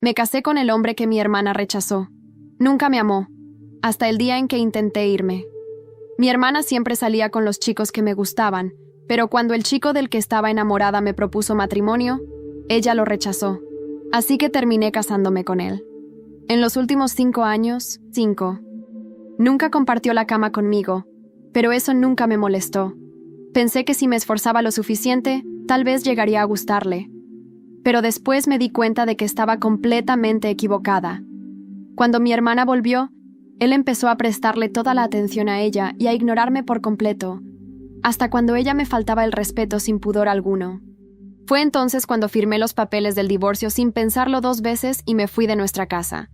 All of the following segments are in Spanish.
Me casé con el hombre que mi hermana rechazó. Nunca me amó, hasta el día en que intenté irme. Mi hermana siempre salía con los chicos que me gustaban, pero cuando el chico del que estaba enamorada me propuso matrimonio, ella lo rechazó. Así que terminé casándome con él. En los últimos 5 años, 5. Nunca compartió la cama conmigo, pero eso nunca me molestó. Pensé que si me esforzaba lo suficiente, tal vez llegaría a gustarle. Pero después me di cuenta de que estaba completamente equivocada. Cuando mi hermana volvió, él empezó a prestarle toda la atención a ella y a ignorarme por completo, hasta cuando ella me faltaba el respeto sin pudor alguno. Fue entonces cuando firmé los papeles del divorcio sin pensarlo 2 veces y me fui de nuestra casa.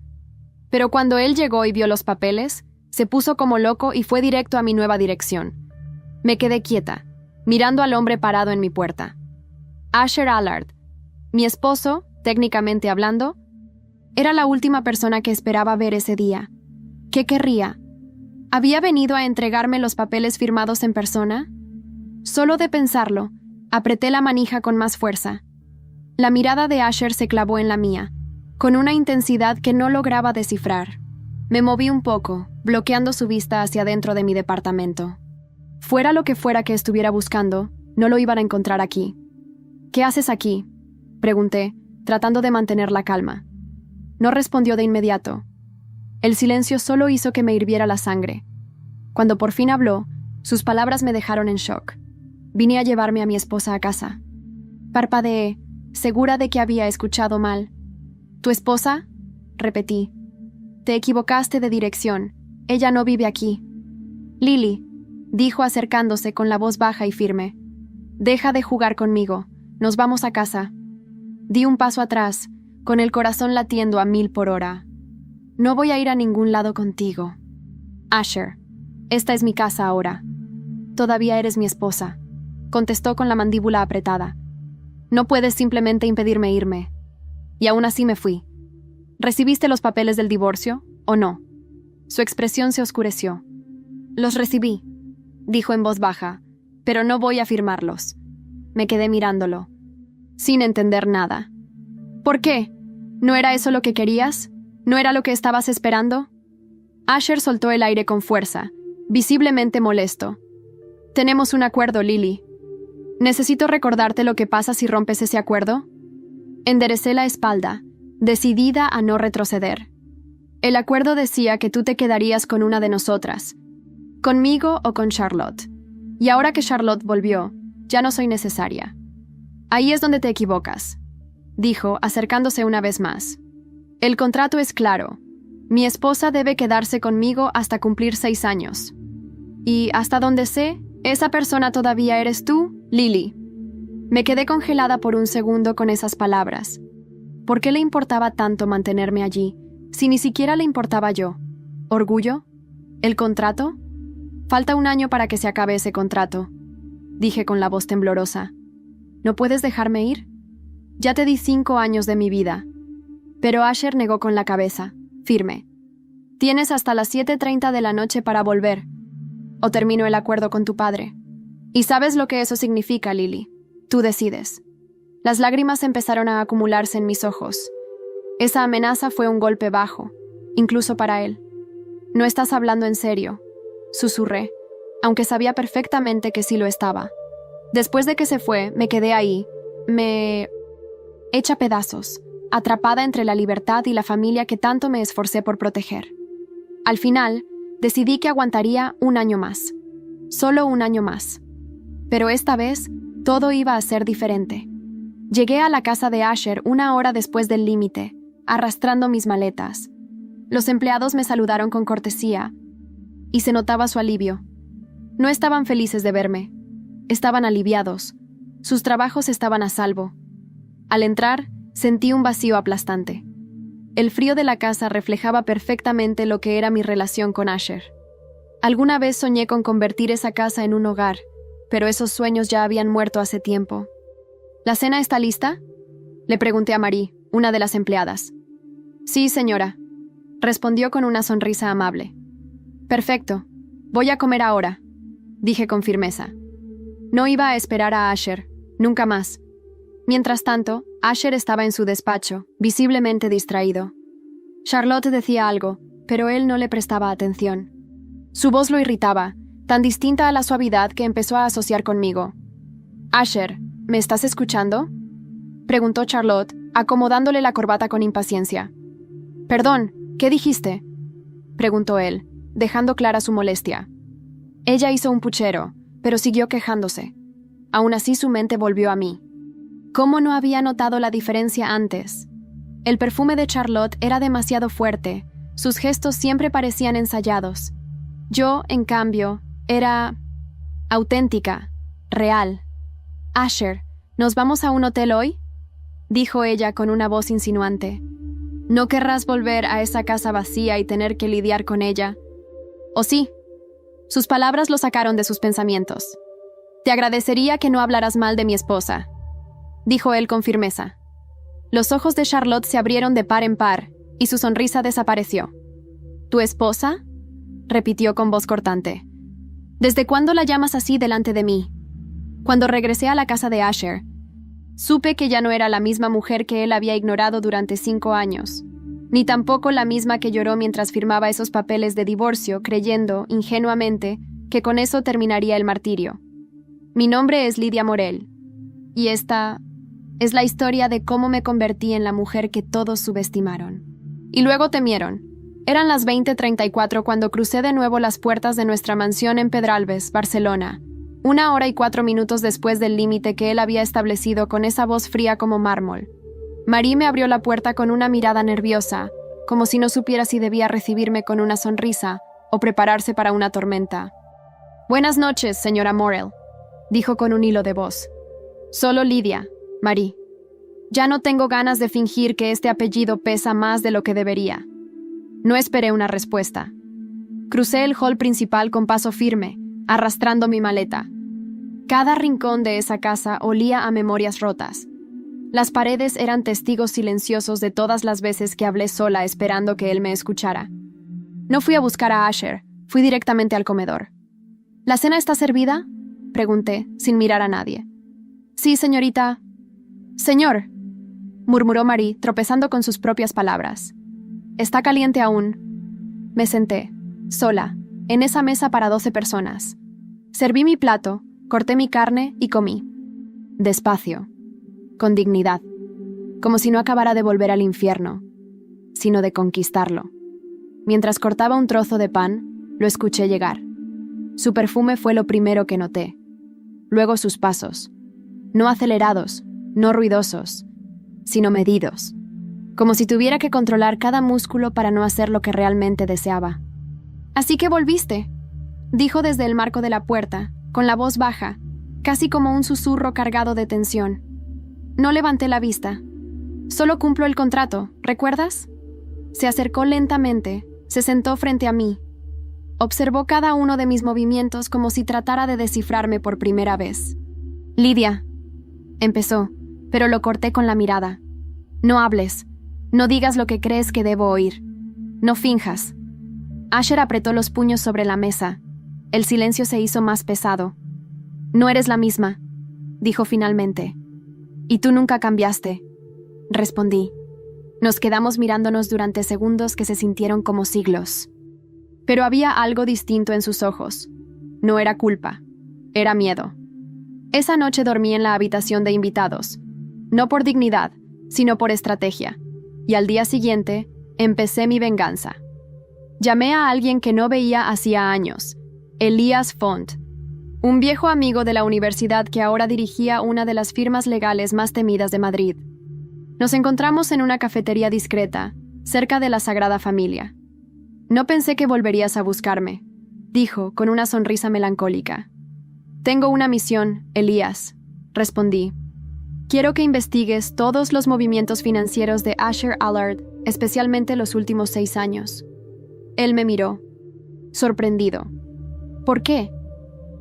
Pero cuando él llegó y vio los papeles, se puso como loco y fue directo a mi nueva dirección. Me quedé quieta, mirando al hombre parado en mi puerta. Asher Allard, mi esposo, técnicamente hablando, era la última persona que esperaba ver ese día. ¿Qué querría? ¿Había venido a entregarme los papeles firmados en persona? Solo de pensarlo, apreté la manija con más fuerza. La mirada de Asher se clavó en la mía, con una intensidad que no lograba descifrar. Me moví un poco, bloqueando su vista hacia dentro de mi departamento. Fuera lo que fuera que estuviera buscando, no lo iban a encontrar aquí. ¿Qué haces aquí?, pregunté, tratando de mantener la calma. No respondió de inmediato. El silencio solo hizo que me hirviera la sangre. Cuando por fin habló, sus palabras me dejaron en shock. Vine a llevarme a mi esposa a casa. Parpadeé, segura de que había escuchado mal. ¿Tu esposa?, repetí. Te equivocaste de dirección. Ella no vive aquí. Lily, dijo acercándose con la voz baja y firme. Deja de jugar conmigo. Nos vamos a casa. Di un paso atrás, con el corazón latiendo a 1000 por hora. No voy a ir a ningún lado contigo. Asher, esta es mi casa ahora. Todavía eres mi esposa, contestó con la mandíbula apretada. No puedes simplemente impedirme irme. Y aún así me fui. ¿Recibiste los papeles del divorcio o no? Su expresión se oscureció. Los recibí, dijo en voz baja, pero no voy a firmarlos. Me quedé mirándolo, sin entender nada. ¿Por qué? ¿No era eso lo que querías? ¿No era lo que estabas esperando? Asher soltó el aire con fuerza, visiblemente molesto. Tenemos un acuerdo, Lily. ¿Necesito recordarte lo que pasa si rompes ese acuerdo? Enderecé la espalda, decidida a no retroceder. El acuerdo decía que tú te quedarías con una de nosotras, conmigo o con Charlotte. Y ahora que Charlotte volvió, ya no soy necesaria. Ahí es donde te equivocas, dijo, acercándose una vez más. El contrato es claro. Mi esposa debe quedarse conmigo hasta cumplir 6 años. Y, hasta donde sé, esa persona todavía eres tú, Lily. Me quedé congelada por un segundo con esas palabras. ¿Por qué le importaba tanto mantenerme allí, si ni siquiera le importaba yo? ¿Orgullo? ¿El contrato? Falta 1 año para que se acabe ese contrato, dije con la voz temblorosa. ¿No puedes dejarme ir? Ya te di 5 años de mi vida. Pero Asher negó con la cabeza, firme. Tienes hasta las 7:30 de la noche para volver, o termino el acuerdo con tu padre. Y sabes lo que eso significa, Lily. Tú decides. Las lágrimas empezaron a acumularse en mis ojos. Esa amenaza fue un golpe bajo, incluso para él. No estás hablando en serio, susurré, aunque sabía perfectamente que sí lo estaba. Después de que se fue, me quedé ahí, hecha pedazos, atrapada entre la libertad y la familia que tanto me esforcé por proteger. Al final, decidí que aguantaría 1 año más. Solo 1 año más. Pero esta vez, todo iba a ser diferente. Llegué a la casa de Asher 1 hora después del límite, arrastrando mis maletas. Los empleados me saludaron con cortesía, y se notaba su alivio. No estaban felices de verme. Estaban aliviados. Sus trabajos estaban a salvo. Al entrar, sentí un vacío aplastante. El frío de la casa reflejaba perfectamente lo que era mi relación con Asher. Alguna vez soñé con convertir esa casa en un hogar, pero esos sueños ya habían muerto hace tiempo. ¿La cena está lista?, le pregunté a Marie, una de las empleadas. Sí, señora, respondió con una sonrisa amable. Perfecto, voy a comer ahora, dije con firmeza. No iba a esperar a Asher, nunca más. Mientras tanto, Asher estaba en su despacho, visiblemente distraído. Charlotte decía algo, pero él no le prestaba atención. Su voz lo irritaba, tan distinta a la suavidad que empezó a asociar conmigo. «Asher, ¿me estás escuchando?», preguntó Charlotte, acomodándole la corbata con impaciencia. «Perdón, ¿qué dijiste?», preguntó él, dejando clara su molestia. Ella hizo un puchero, pero siguió quejándose. Aún así su mente volvió a mí. ¿Cómo no había notado la diferencia antes? El perfume de Charlotte era demasiado fuerte, sus gestos siempre parecían ensayados. Yo, en cambio, era auténtica, real. «Asher, ¿nos vamos a un hotel hoy?», dijo ella con una voz insinuante. «¿No querrás volver a esa casa vacía y tener que lidiar con ella? ¿O sí?». Sus palabras lo sacaron de sus pensamientos. «Te agradecería que no hablaras mal de mi esposa», dijo él con firmeza. Los ojos de Charlotte se abrieron de par en par y su sonrisa desapareció. «¿Tu esposa?», repitió con voz cortante. «¿Desde cuándo la llamas así delante de mí?». Cuando regresé a la casa de Asher, supe que ya no era la misma mujer que él había ignorado durante 5 años, ni tampoco la misma que lloró mientras firmaba esos papeles de divorcio, creyendo, ingenuamente, que con eso terminaría el martirio. Mi nombre es Lydia Morel, y esta es la historia de cómo me convertí en la mujer que todos subestimaron. Y luego temieron. Eran las 20:34 cuando crucé de nuevo las puertas de nuestra mansión en Pedralbes, Barcelona, 1 hora y 4 minutos después del límite que él había establecido con esa voz fría como mármol. Marie me abrió la puerta con una mirada nerviosa, como si no supiera si debía recibirme con una sonrisa o prepararse para una tormenta. «Buenas noches, señora Morel», dijo con un hilo de voz. «Solo Lydia, Marie. Ya no tengo ganas de fingir que este apellido pesa más de lo que debería». No esperé una respuesta. Crucé el hall principal con paso firme, arrastrando mi maleta. Cada rincón de esa casa olía a memorias rotas. Las paredes eran testigos silenciosos de todas las veces que hablé sola esperando que él me escuchara. No fui a buscar a Asher, fui directamente al comedor. «¿La cena está servida?», pregunté, sin mirar a nadie. «Sí, señorita». «Señor», murmuró Marie, tropezando con sus propias palabras. «Está caliente aún». Me senté, sola, en esa mesa para 12 personas. Serví mi plato, corté mi carne y comí. Despacio, con dignidad, como si no acabara de volver al infierno, sino de conquistarlo. Mientras cortaba un trozo de pan, lo escuché llegar. Su perfume fue lo primero que noté. Luego sus pasos, no acelerados, no ruidosos, sino medidos, como si tuviera que controlar cada músculo para no hacer lo que realmente deseaba. «Así que volviste», dijo desde el marco de la puerta, con la voz baja, casi como un susurro cargado de tensión. No levanté la vista. «Solo cumplo el contrato, ¿recuerdas?». Se acercó lentamente, se sentó frente a mí. Observó cada uno de mis movimientos como si tratara de descifrarme por primera vez. «Lydia», empezó, pero lo corté con la mirada. «No hables. No digas lo que crees que debo oír. No finjas». Asher apretó los puños sobre la mesa. El silencio se hizo más pesado. «No eres la misma», dijo finalmente. «Y tú nunca cambiaste», respondí. Nos quedamos mirándonos durante segundos que se sintieron como siglos. Pero había algo distinto en sus ojos. No era culpa, era miedo. Esa noche dormí en la habitación de invitados, no por dignidad, sino por estrategia. Y al día siguiente, empecé mi venganza. Llamé a alguien que no veía hacía años, Elias Font, un viejo amigo de la universidad que ahora dirigía una de las firmas legales más temidas de Madrid. Nos encontramos en una cafetería discreta, cerca de la Sagrada Familia. «No pensé que volverías a buscarme», dijo con una sonrisa melancólica. «Tengo una misión, Elías», respondí. «Quiero que investigues todos los movimientos financieros de Asher Allard, especialmente los últimos 6 años». Él me miró, sorprendido. «¿Por qué?».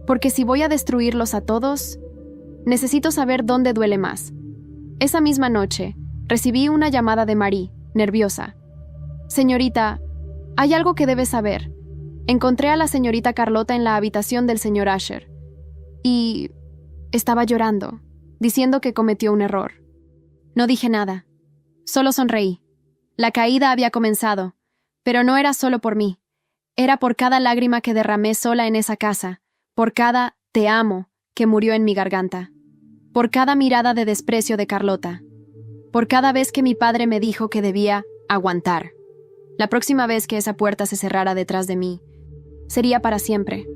«Porque si voy a destruirlos a todos, necesito saber dónde duele más». Esa misma noche, recibí una llamada de Marie, nerviosa. «Señorita, hay algo que debe saber. Encontré a la señorita Carlota en la habitación del señor Asher. Y estaba llorando. diciendo que cometió un error. No dije nada. Solo sonreí. La caída había comenzado, pero no era solo por mí. Era por cada lágrima que derramé sola en esa casa, por cada «te amo» que murió en mi garganta, por cada mirada de desprecio de Carlota, por cada vez que mi padre me dijo que debía aguantar. La próxima vez que esa puerta se cerrara detrás de mí, sería para siempre.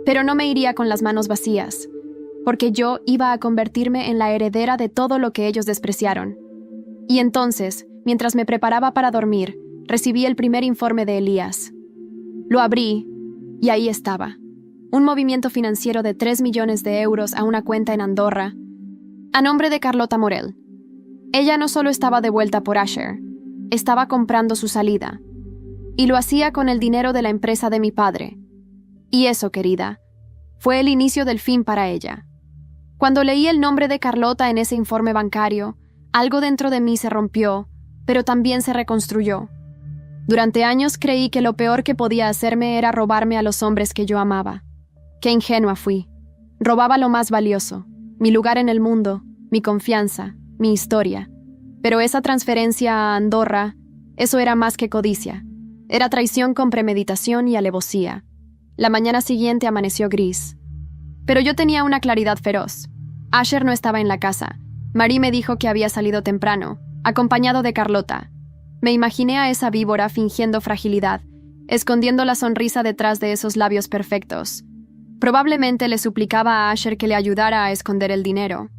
Pero no me iría con las manos vacías, porque yo iba a convertirme en la heredera de todo lo que ellos despreciaron. Y entonces, mientras me preparaba para dormir, recibí el primer informe de Elías. Lo abrí, y ahí estaba. Un movimiento financiero de 3 millones de euros a una cuenta en Andorra, a nombre de Carlota Morel. Ella no solo estaba de vuelta por Asher, estaba comprando su salida. Y lo hacía con el dinero de la empresa de mi padre. Y eso, querida, fue el inicio del fin para ella. Cuando leí el nombre de Carlota en ese informe bancario, algo dentro de mí se rompió, pero también se reconstruyó. Durante años creí que lo peor que podía hacerme era robarme a los hombres que yo amaba. Qué ingenua fui. Robaba lo más valioso, mi lugar en el mundo, mi confianza, mi historia. Pero esa transferencia a Andorra, eso era más que codicia. Era traición con premeditación y alevosía. La mañana siguiente amaneció gris. Pero yo tenía una claridad feroz. Asher no estaba en la casa. Marie me dijo que había salido temprano, acompañado de Carlota. Me imaginé a esa víbora fingiendo fragilidad, escondiendo la sonrisa detrás de esos labios perfectos. Probablemente le suplicaba a Asher que le ayudara a esconder el dinero,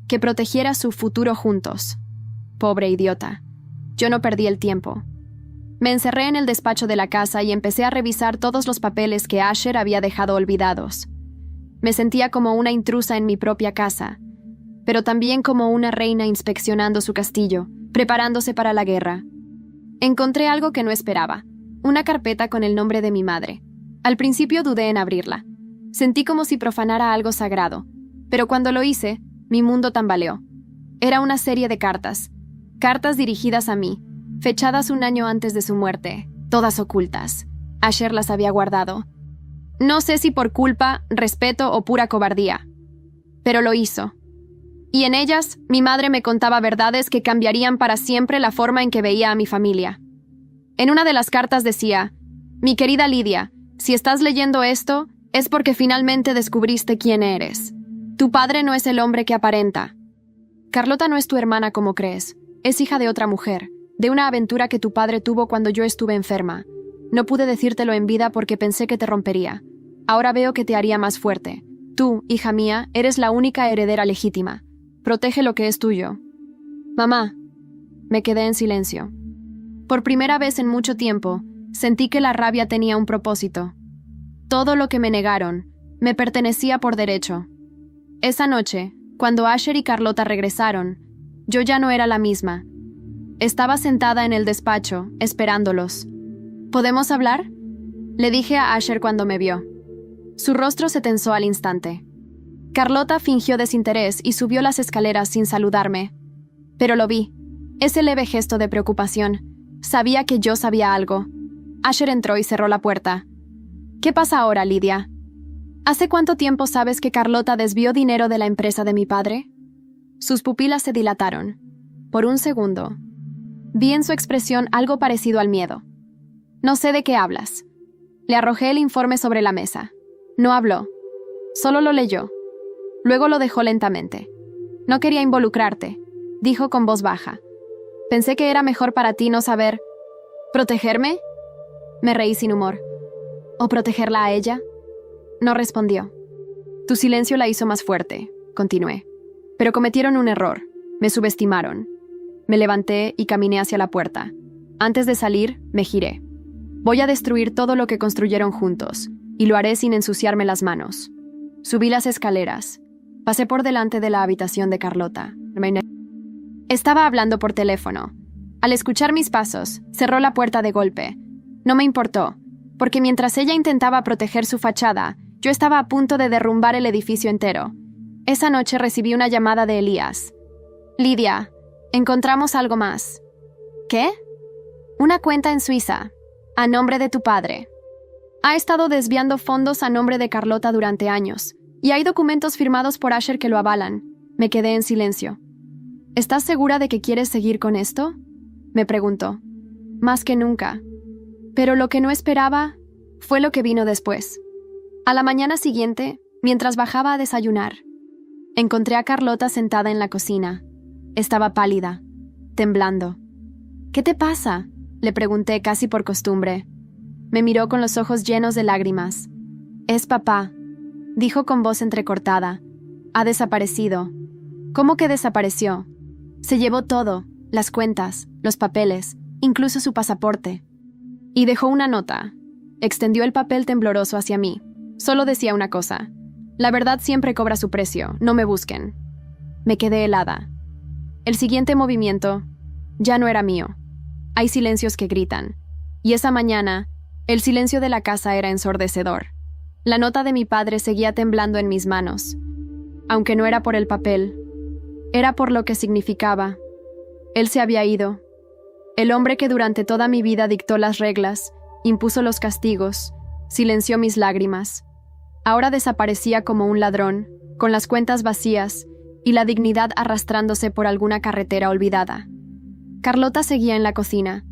que protegiera su futuro juntos. Pobre idiota. Yo no perdí el tiempo. Me encerré en el despacho de la casa y empecé a revisar todos los papeles que Asher había dejado olvidados. Me sentía como una intrusa en mi propia casa, pero también como una reina inspeccionando su castillo, preparándose para la guerra. Encontré algo que no esperaba, una carpeta con el nombre de mi madre. Al principio dudé en abrirla. Sentí como si profanara algo sagrado, pero cuando lo hice, mi mundo tambaleó. Era una serie de cartas dirigidas a mí, fechadas un año antes de su muerte, todas ocultas. Asher las había guardado. No sé si por culpa, respeto o pura cobardía, pero lo hizo. Y en ellas, mi madre me contaba verdades que cambiarían para siempre la forma en que veía a mi familia. En una de las cartas decía: «Mi querida Lidia, si estás leyendo esto, es porque finalmente descubriste quién eres. Tu padre no es el hombre que aparenta. Carlota no es tu hermana como crees. Es hija de otra mujer, de una aventura que tu padre tuvo cuando yo estuve enferma. No pude decírtelo en vida porque pensé que te rompería. Ahora veo que te haría más fuerte. Tú, hija mía, eres la única heredera legítima. Protege lo que es tuyo». «Mamá». Me quedé en silencio. Por primera vez en mucho tiempo, sentí que la rabia tenía un propósito. Todo lo que me negaron, me pertenecía por derecho. Esa noche, cuando Asher y Carlota regresaron, yo ya no era la misma. Estaba sentada en el despacho, esperándolos. «¿Podemos hablar?», le dije a Asher cuando me vio. Su rostro se tensó al instante. Carlota fingió desinterés y subió las escaleras sin saludarme. Pero lo vi. Ese leve gesto de preocupación. Sabía que yo sabía algo. Asher entró y cerró la puerta. «¿Qué pasa ahora, Lidia? ¿Hace cuánto tiempo sabes que Carlota desvió dinero de la empresa de mi padre?» Sus pupilas se dilataron. Por un segundo, vi en su expresión algo parecido al miedo. «No sé de qué hablas». Le arrojé el informe sobre la mesa. No habló. Solo lo leyó. Luego lo dejó lentamente. «No quería involucrarte», dijo con voz baja. «Pensé que era mejor para ti no saber». «¿Protegerme?». Me reí sin humor. «¿O protegerla a ella?». No respondió. «Tu silencio la hizo más fuerte», continué. «Pero cometieron un error. Me subestimaron». Me levanté y caminé hacia la puerta. Antes de salir, me giré. «Voy a destruir todo lo que construyeron juntos, y lo haré sin ensuciarme las manos». Subí las escaleras. Pasé por delante de la habitación de Carlota. Estaba hablando por teléfono. Al escuchar mis pasos, cerró la puerta de golpe. No me importó, porque mientras ella intentaba proteger su fachada, yo estaba a punto de derrumbar el edificio entero. Esa noche recibí una llamada de Elías. «Lidia, encontramos algo más». «¿Qué?». «Una cuenta en Suiza, a nombre de tu padre. Ha estado desviando fondos a nombre de Carlota durante años, y hay documentos firmados por Asher que lo avalan. Me quedé en silencio. ¿Estás segura de que quieres seguir con esto?, me preguntó. Más que nunca. Pero lo que no esperaba fue lo que vino después. A la mañana siguiente, mientras bajaba a desayunar, encontré a Carlota sentada en la cocina. Estaba pálida, temblando. «¿Qué te pasa?», le pregunté casi por costumbre. Me miró con los ojos llenos de lágrimas. «Es papá», dijo con voz entrecortada. «Ha desaparecido». «¿Cómo que desapareció?». «Se llevó todo, las cuentas, los papeles, incluso su pasaporte». Y dejó una nota. Extendió el papel tembloroso hacia mí. Solo decía una cosa: «La verdad siempre cobra su precio, no me busquen». Me quedé helada. El siguiente movimiento ya no era mío. Hay silencios que gritan. Y esa mañana, el silencio de la casa era ensordecedor. La nota de mi padre seguía temblando en mis manos. Aunque no era por el papel, era por lo que significaba. Él se había ido. El hombre que durante toda mi vida dictó las reglas, impuso los castigos, silenció mis lágrimas. Ahora desaparecía como un ladrón, con las cuentas vacías y la dignidad arrastrándose por alguna carretera olvidada. Carlota seguía en la cocina,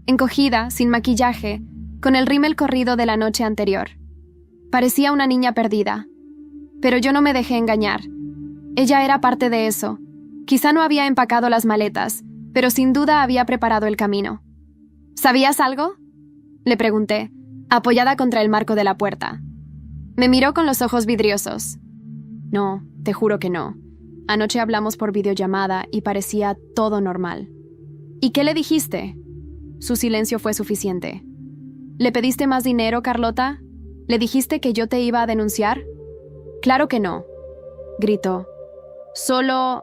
encogida, sin maquillaje, con el rímel corrido de la noche anterior. Parecía una niña perdida. Pero yo no me dejé engañar. Ella era parte de eso. Quizá no había empacado las maletas, pero sin duda había preparado el camino. ¿Sabías algo?, le pregunté, apoyada contra el marco de la puerta. Me miró con los ojos vidriosos. No, te juro que no. Anoche hablamos por videollamada y parecía todo normal. ¿Y qué le dijiste? Su silencio fue suficiente. ¿Le pediste más dinero, Carlota? ¿Le dijiste que yo te iba a denunciar? Claro que no, gritó. Solo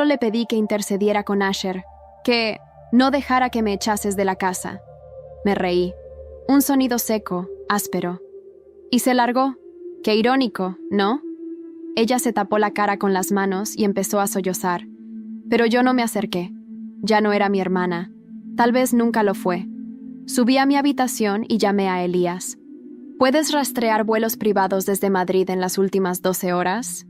le pedí que intercediera con Asher, que no dejara que me echases de la casa. Me reí. Un sonido seco, áspero. Y se largó. Qué irónico, ¿no? Ella se tapó la cara con las manos y empezó a sollozar. Pero yo no me acerqué. Ya no era mi hermana. Tal vez nunca lo fue. Subí a mi habitación y llamé a Elías. ¿Puedes rastrear vuelos privados desde Madrid en las últimas 12 horas?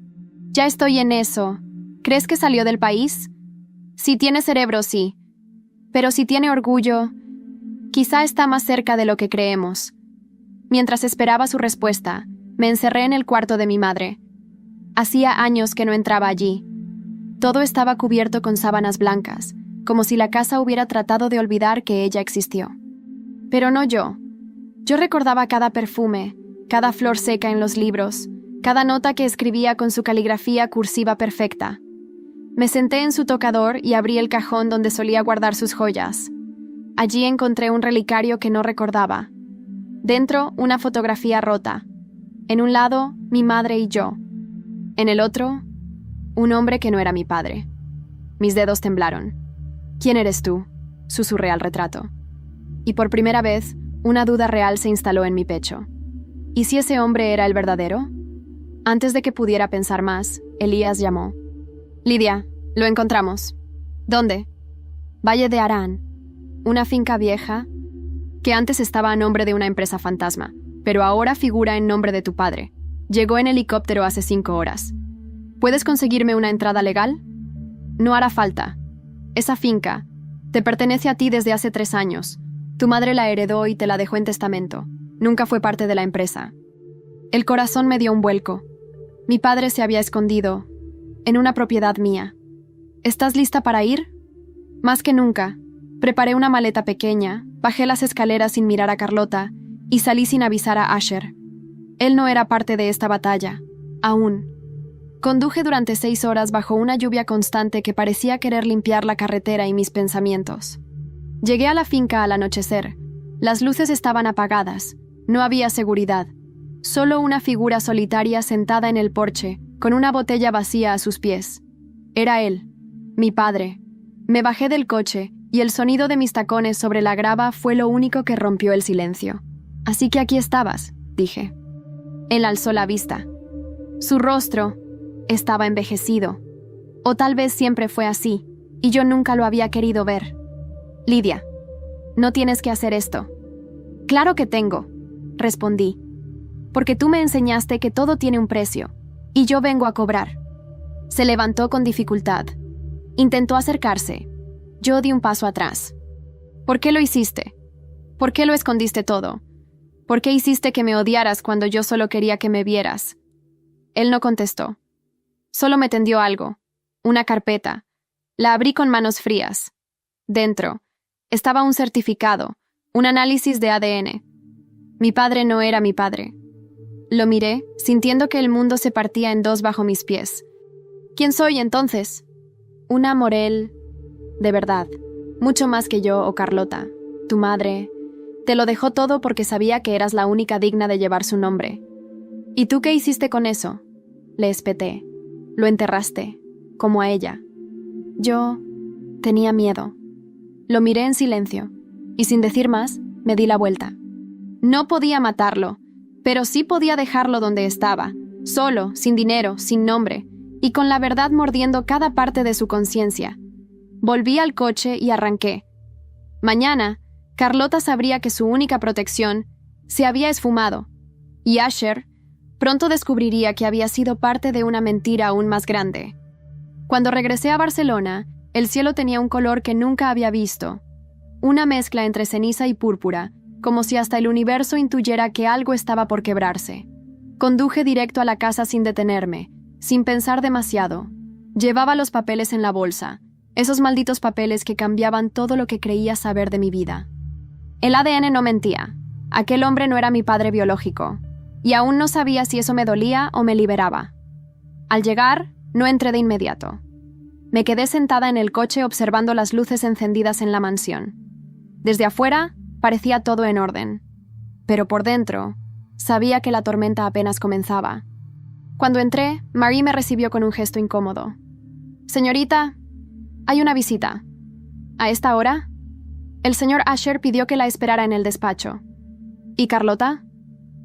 Ya estoy en eso. ¿Crees que salió del país? Si tiene cerebro, sí. Pero si tiene orgullo, quizá está más cerca de lo que creemos. Mientras esperaba su respuesta, me encerré en el cuarto de mi madre. Hacía años que no entraba allí. Todo estaba cubierto con sábanas blancas, como si la casa hubiera tratado de olvidar que ella existió. Pero no yo. Yo recordaba cada perfume, cada flor seca en los libros, cada nota que escribía con su caligrafía cursiva perfecta. Me senté en su tocador y abrí el cajón donde solía guardar sus joyas. Allí encontré un relicario que no recordaba. Dentro, una fotografía rota. En un lado, mi madre y yo. En el otro, un hombre que no era mi padre. Mis dedos temblaron. «¿Quién eres tú?», susurré al retrato. Y por primera vez, una duda real se instaló en mi pecho. ¿Y si ese hombre era el verdadero? Antes de que pudiera pensar más, Elías llamó. «Lidia, lo encontramos». «¿Dónde?» «Valle de Arán, una finca vieja que antes estaba a nombre de una empresa fantasma, pero ahora figura en nombre de tu padre. Llegó en helicóptero hace 5 horas. ¿Puedes conseguirme una entrada legal?» «No hará falta. Esa finca te pertenece a ti desde hace 3 años. Tu madre la heredó y te la dejó en testamento. Nunca fue parte de la empresa». El corazón me dio un vuelco. Mi padre se había escondido en una propiedad mía. ¿Estás lista para ir? Más que nunca. Preparé una maleta pequeña, bajé las escaleras sin mirar a Carlota y salí sin avisar a Asher. Él no era parte de esta batalla, aún. Conduje durante 6 horas bajo una lluvia constante que parecía querer limpiar la carretera y mis pensamientos. Llegué a la finca al anochecer. Las luces estaban apagadas. No había seguridad. Solo una figura solitaria sentada en el porche, con una botella vacía a sus pies. Era él, mi padre. Me bajé del coche y el sonido de mis tacones sobre la grava fue lo único que rompió el silencio. «Así que aquí estabas», dije. Él alzó la vista. Su rostro estaba envejecido. O tal vez siempre fue así, y yo nunca lo había querido ver. «Lidia, no tienes que hacer esto». «Claro que tengo», respondí. «Porque tú me enseñaste que todo tiene un precio, y yo vengo a cobrar. Se levantó con dificultad. Intentó acercarse. Yo di un paso atrás. ¿Por qué lo hiciste? ¿Por qué lo escondiste todo? ¿Por qué hiciste que me odiaras cuando yo solo quería que me vieras? Él no contestó. Solo me tendió algo. Una carpeta. La abrí con manos frías. Dentro estaba un certificado, un análisis de ADN. Mi padre no era mi padre. Lo miré, sintiendo que el mundo se partía en dos bajo mis pies. ¿Quién soy entonces? Una Morel, de verdad, mucho más que yo o Carlota, tu madre. Te lo dejó todo porque sabía que eras la única digna de llevar su nombre. ¿Y tú qué hiciste con eso? Le espeté. Lo enterraste, como a ella. Yo tenía miedo. Lo miré en silencio, y sin decir más, me di la vuelta. No podía matarlo, pero sí podía dejarlo donde estaba, solo, sin dinero, sin nombre, y con la verdad mordiendo cada parte de su conciencia. Volví al coche y arranqué. Mañana, Carlota sabría que su única protección se había esfumado, y Asher pronto descubriría que había sido parte de una mentira aún más grande. Cuando regresé a Barcelona, el cielo tenía un color que nunca había visto, una mezcla entre ceniza y púrpura, como si hasta el universo intuyera que algo estaba por quebrarse. Conduje directo a la casa sin detenerme, sin pensar demasiado. Llevaba los papeles en la bolsa, esos malditos papeles que cambiaban todo lo que creía saber de mi vida. El ADN no mentía. Aquel hombre no era mi padre biológico, y aún no sabía si eso me dolía o me liberaba. Al llegar, no entré de inmediato. Me quedé sentada en el coche observando las luces encendidas en la mansión. Desde afuera, parecía todo en orden. Pero por dentro, sabía que la tormenta apenas comenzaba. Cuando entré, Marie me recibió con un gesto incómodo. «Señorita, hay una visita». «¿A esta hora?» El señor Asher pidió que la esperara en el despacho. «¿Y Carlota?»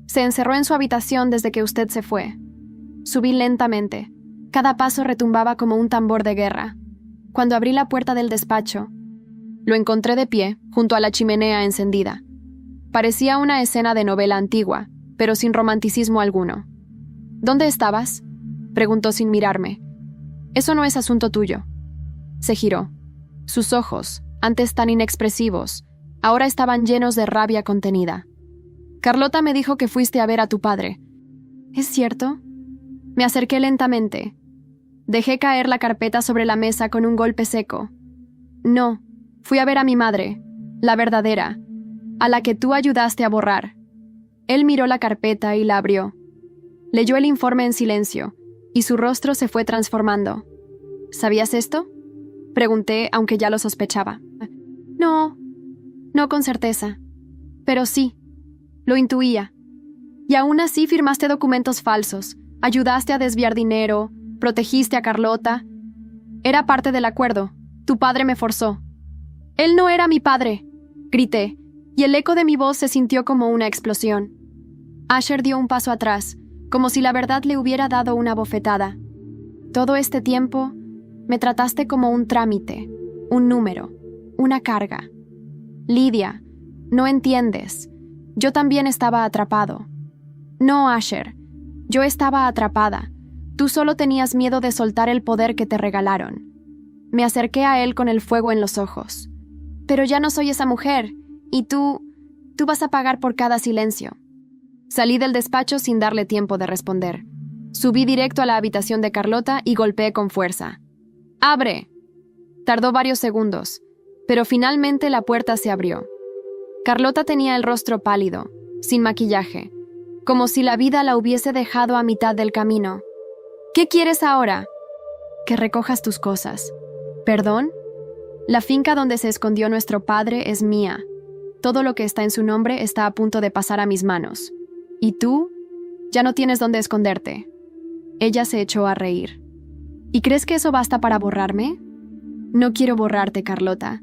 «Se encerró en su habitación desde que usted se fue». Subí lentamente. Cada paso retumbaba como un tambor de guerra. Cuando abrí la puerta del despacho, lo encontré de pie, junto a la chimenea encendida. Parecía una escena de novela antigua, pero sin romanticismo alguno. «¿Dónde estabas?», preguntó sin mirarme. «Eso no es asunto tuyo». Se giró. Sus ojos, antes tan inexpresivos, ahora estaban llenos de rabia contenida. «Carlota me dijo que fuiste a ver a tu padre». «¿Es cierto?» Me acerqué lentamente. Dejé caer la carpeta sobre la mesa con un golpe seco. «No, fui a ver a mi madre, la verdadera, a la que tú ayudaste a borrar». Él miró la carpeta y la abrió. Leyó el informe en silencio, y su rostro se fue transformando. «¿Sabías esto?», pregunté, aunque ya lo sospechaba. No con certeza. Pero sí, lo intuía. Y aún así firmaste documentos falsos, ayudaste a desviar dinero, protegiste a Carlota. Era parte del acuerdo. Tu padre me forzó». «Él no era mi padre», grité, y el eco de mi voz se sintió como una explosión. Asher dio un paso atrás, como si la verdad le hubiera dado una bofetada. «Todo este tiempo me trataste como un trámite, un número, una carga. Lidia, no entiendes. Yo también estaba atrapado». «No, Asher, yo estaba atrapada. Tú solo tenías miedo de soltar el poder que te regalaron». Me acerqué a él con el fuego en los ojos. «Pero ya no soy esa mujer, y tú vas a pagar por cada silencio». Salí del despacho sin darle tiempo de responder. Subí directo a la habitación de Carlota y golpeé con fuerza. «¡Abre!». Tardó varios segundos, pero finalmente la puerta se abrió. Carlota tenía el rostro pálido, sin maquillaje, como si la vida la hubiese dejado a mitad del camino. «¿Qué quieres ahora?». «Que recojas tus cosas». «¿Perdón?». «La finca donde se escondió nuestro padre es mía. Todo lo que está en su nombre está a punto de pasar a mis manos. Y tú, ya no tienes dónde esconderte». Ella se echó a reír. «¿Y crees que eso basta para borrarme?». «No quiero borrarte, Carlota.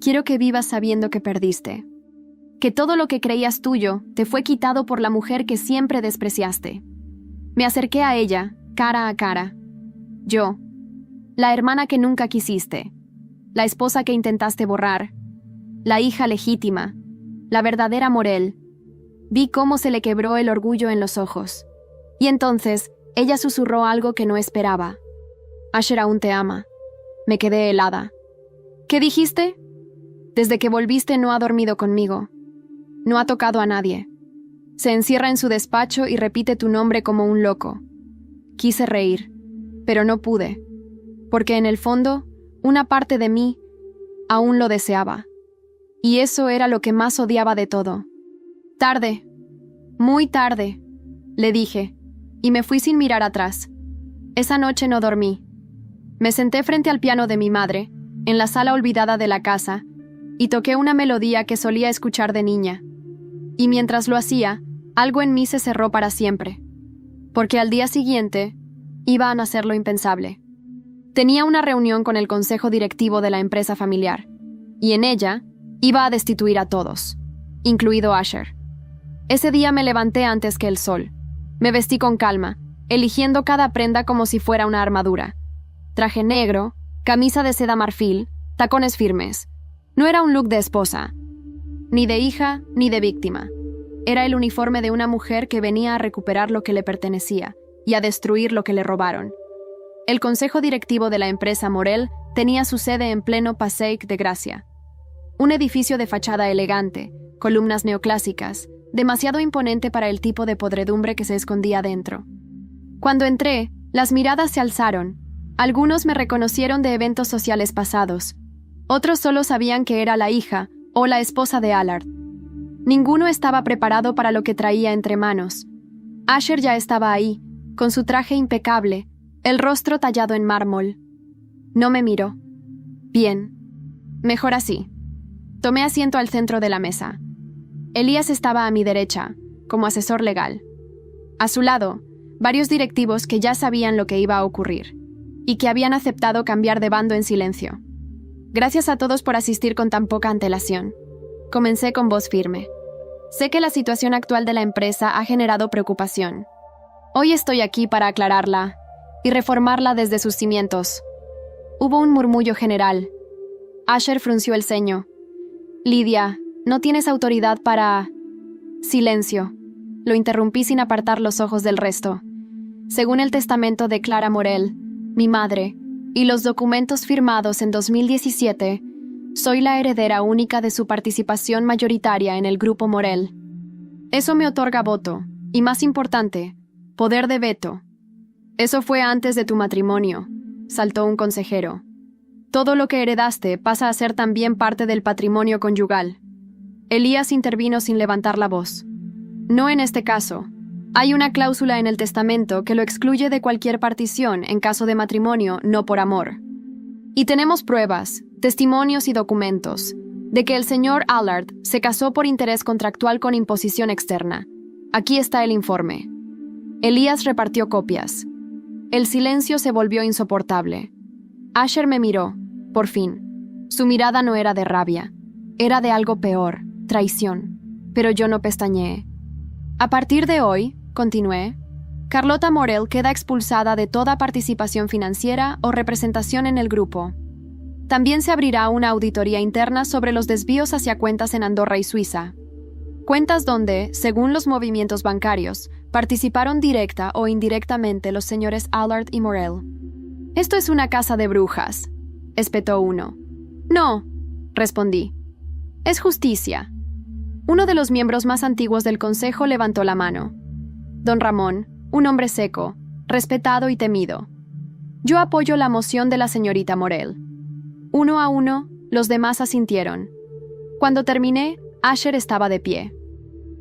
Quiero que vivas sabiendo que perdiste. Que todo lo que creías tuyo te fue quitado por la mujer que siempre despreciaste». Me acerqué a ella, cara a cara. Yo, la hermana que nunca quisiste, la esposa que intentaste borrar, la hija legítima, la verdadera Morel. Vi cómo se le quebró el orgullo en los ojos. Y entonces, ella susurró algo que no esperaba. Asher aún te ama. Me quedé helada. ¿Qué dijiste? Desde que volviste no ha dormido conmigo. No ha tocado a nadie. Se encierra en su despacho y repite tu nombre como un loco. Quise reír, pero no pude, porque en el fondo, una parte de mí aún lo deseaba. Y eso era lo que más odiaba de todo. Tarde, muy tarde, le dije, y me fui sin mirar atrás. Esa noche no dormí. Me senté frente al piano de mi madre, en la sala olvidada de la casa, y toqué una melodía que solía escuchar de niña. Y mientras lo hacía, algo en mí se cerró para siempre, porque al día siguiente iba a nacer lo impensable. Tenía una reunión con el consejo directivo de la empresa familiar, y en ella iba a destituir a todos, incluido Asher. Ese día me levanté antes que el sol. Me vestí con calma, eligiendo cada prenda como si fuera una armadura. Traje negro, camisa de seda marfil, tacones firmes. No era un look de esposa, ni de hija, ni de víctima. Era el uniforme de una mujer que venía a recuperar lo que le pertenecía y a destruir lo que le robaron. El consejo directivo de la empresa Morel tenía su sede en pleno Passaic de Gracia. Un edificio de fachada elegante, columnas neoclásicas, demasiado imponente para el tipo de podredumbre que se escondía dentro. Cuando entré, las miradas se alzaron. Algunos me reconocieron de eventos sociales pasados. Otros solo sabían que era la hija o la esposa de Allard. Ninguno estaba preparado para lo que traía entre manos. Asher ya estaba ahí, con su traje impecable, el rostro tallado en mármol. No me miró. Bien. Mejor así. Tomé asiento al centro de la mesa. Elías estaba a mi derecha, como asesor legal. A su lado, varios directivos que ya sabían lo que iba a ocurrir, y que habían aceptado cambiar de bando en silencio. Gracias a todos por asistir con tan poca antelación. Comencé con voz firme. Sé que la situación actual de la empresa ha generado preocupación. Hoy estoy aquí para aclararla y reformarla desde sus cimientos. Hubo un murmullo general. Asher frunció el ceño. Lidia, no tienes autoridad para... Silencio. Lo interrumpí sin apartar los ojos del resto. Según el testamento de Clara Morel, mi madre, y los documentos firmados en 2017, soy la heredera única de su participación mayoritaria en el Grupo Morel. Eso me otorga voto, y más importante, poder de veto. Eso fue antes de tu matrimonio, saltó un consejero. Todo lo que heredaste pasa a ser también parte del patrimonio conyugal. Elías intervino sin levantar la voz. No en este caso. Hay una cláusula en el testamento que lo excluye de cualquier partición en caso de matrimonio no por amor. Y tenemos pruebas, testimonios y documentos de que el señor Allard se casó por interés contractual con imposición externa. Aquí está el informe. Elías repartió copias. El silencio se volvió insoportable. Asher me miró, por fin. Su mirada no era de rabia, era de algo peor, traición. Pero yo no pestañeé. A partir de hoy, continué, Carlota Morel queda expulsada de toda participación financiera o representación en el grupo. También se abrirá una auditoría interna sobre los desvíos hacia cuentas en Andorra y Suiza. Cuentas donde, según los movimientos bancarios, participaron directa o indirectamente los señores Allard y Morel. «Esto es una casa de brujas», espetó uno. «No», respondí. «Es justicia». Uno de los miembros más antiguos del consejo levantó la mano. Don Ramón, un hombre seco, respetado y temido. «Yo apoyo la moción de la señorita Morel». Uno a uno, los demás asintieron. Cuando terminé, Asher estaba de pie,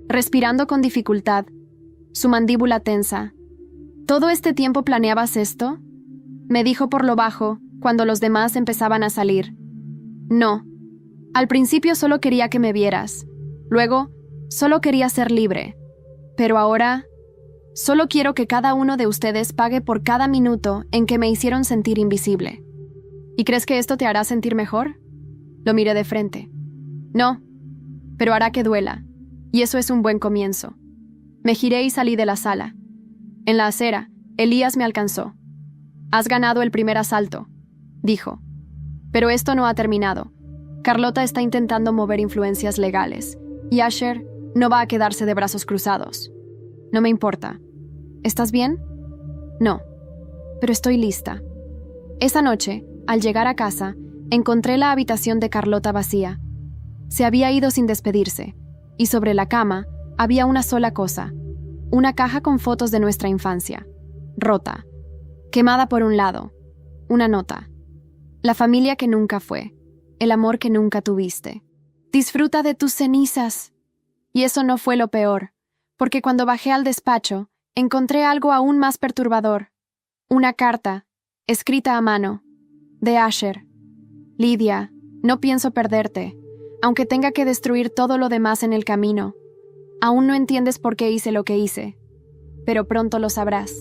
respirando con dificultad, su mandíbula tensa. «¿Todo este tiempo planeabas esto?», me dijo por lo bajo, cuando los demás empezaban a salir. «No. Al principio solo quería que me vieras. Luego, solo quería ser libre. Pero ahora, solo quiero que cada uno de ustedes pague por cada minuto en que me hicieron sentir invisible». «¿Y crees que esto te hará sentir mejor?». Lo miré de frente. «No, pero hará que duela, y eso es un buen comienzo». Me giré y salí de la sala. En la acera, Elías me alcanzó. «Has ganado el primer asalto», dijo. «Pero esto no ha terminado. Carlota está intentando mover influencias legales, y Asher no va a quedarse de brazos cruzados». «No me importa». «¿Estás bien?». «No, pero estoy lista». Esa noche, al llegar a casa, encontré la habitación de Carlota vacía. Se había ido sin despedirse, y sobre la cama había una sola cosa, una caja con fotos de nuestra infancia, rota, quemada por un lado, una nota. La familia que nunca fue, el amor que nunca tuviste. Disfruta de tus cenizas. Y eso no fue lo peor, porque cuando bajé al despacho, encontré algo aún más perturbador. Una carta, escrita a mano, de Asher. Lidia, no pienso perderte, aunque tenga que destruir todo lo demás en el camino. Aún no entiendes por qué hice lo que hice, pero pronto lo sabrás.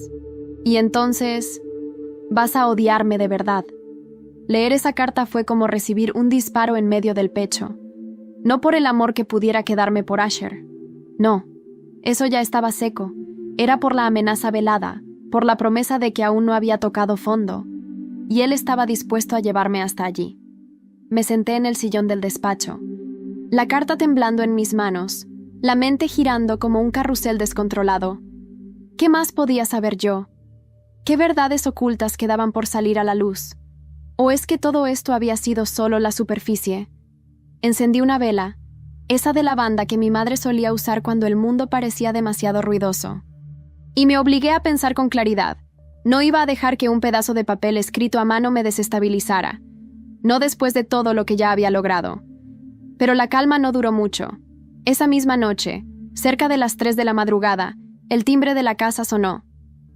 Y entonces, vas a odiarme de verdad. Leer esa carta fue como recibir un disparo en medio del pecho. No por el amor que pudiera quedarme por Asher. No, eso ya estaba seco. Era por la amenaza velada, por la promesa de que aún no había tocado fondo, y él estaba dispuesto a llevarme hasta allí. Me senté en el sillón del despacho, la carta temblando en mis manos, la mente girando como un carrusel descontrolado. ¿Qué más podía saber yo? ¿Qué verdades ocultas quedaban por salir a la luz? ¿O es que todo esto había sido solo la superficie? Encendí una vela, esa de lavanda que mi madre solía usar cuando el mundo parecía demasiado ruidoso. Y me obligué a pensar con claridad. No iba a dejar que un pedazo de papel escrito a mano me desestabilizara. No después de todo lo que ya había logrado. Pero la calma no duró mucho. Esa misma noche, cerca de las 3 de la madrugada, el timbre de la casa sonó.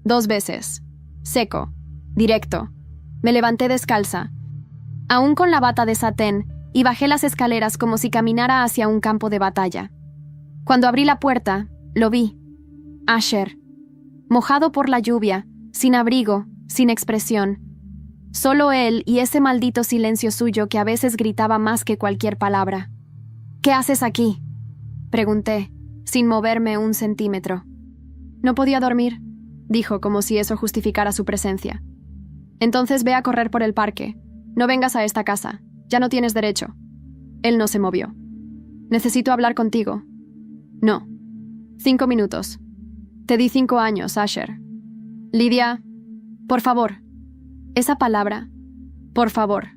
2 veces. Seco. Directo. Me levanté descalza, aún con la bata de satén, y bajé las escaleras como si caminara hacia un campo de batalla. Cuando abrí la puerta, lo vi. Asher. Mojado por la lluvia, sin abrigo, sin expresión. Solo él y ese maldito silencio suyo que a veces gritaba más que cualquier palabra. «¿Qué haces aquí?», pregunté, sin moverme un centímetro. «No podía dormir», dijo como si eso justificara su presencia. «Entonces ve a correr por el parque. No vengas a esta casa. Ya no tienes derecho». Él no se movió. «Necesito hablar contigo». «No. 5 minutos. Te di 5 años, Asher». «Lidia, por favor». Esa palabra, por favor,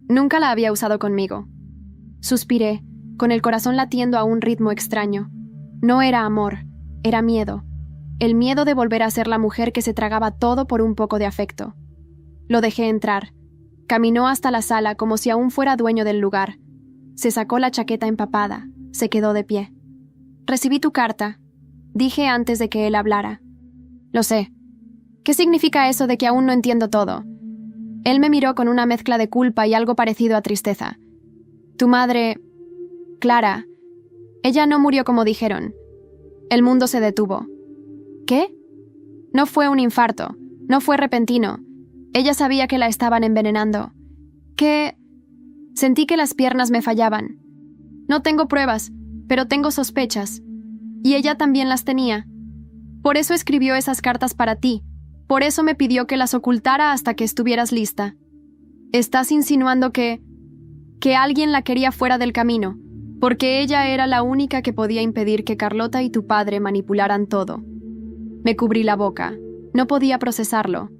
nunca la había usado conmigo. Suspiré, con el corazón latiendo a un ritmo extraño. No era amor, era miedo. El miedo de volver a ser la mujer que se tragaba todo por un poco de afecto. Lo dejé entrar. Caminó hasta la sala como si aún fuera dueño del lugar. Se sacó la chaqueta empapada, se quedó de pie. «Recibí tu carta», dije antes de que él hablara. «Lo sé. ¿Qué significa eso de que aún no entiendo todo?». Él me miró con una mezcla de culpa y algo parecido a tristeza. «Tu madre, Clara, ella no murió como dijeron. El mundo se detuvo». «¿Qué?». «No fue un infarto, no fue repentino. Ella sabía que la estaban envenenando». «¿Qué?». Sentí que las piernas me fallaban. «No tengo pruebas, pero tengo sospechas. Y ella también las tenía. Por eso escribió esas cartas para ti. Por eso me pidió que las ocultara hasta que estuvieras lista. Estás insinuando que alguien la quería fuera del camino, porque ella era la única que podía impedir que Carlota y tu padre manipularan todo». Me cubrí la boca. No podía procesarlo.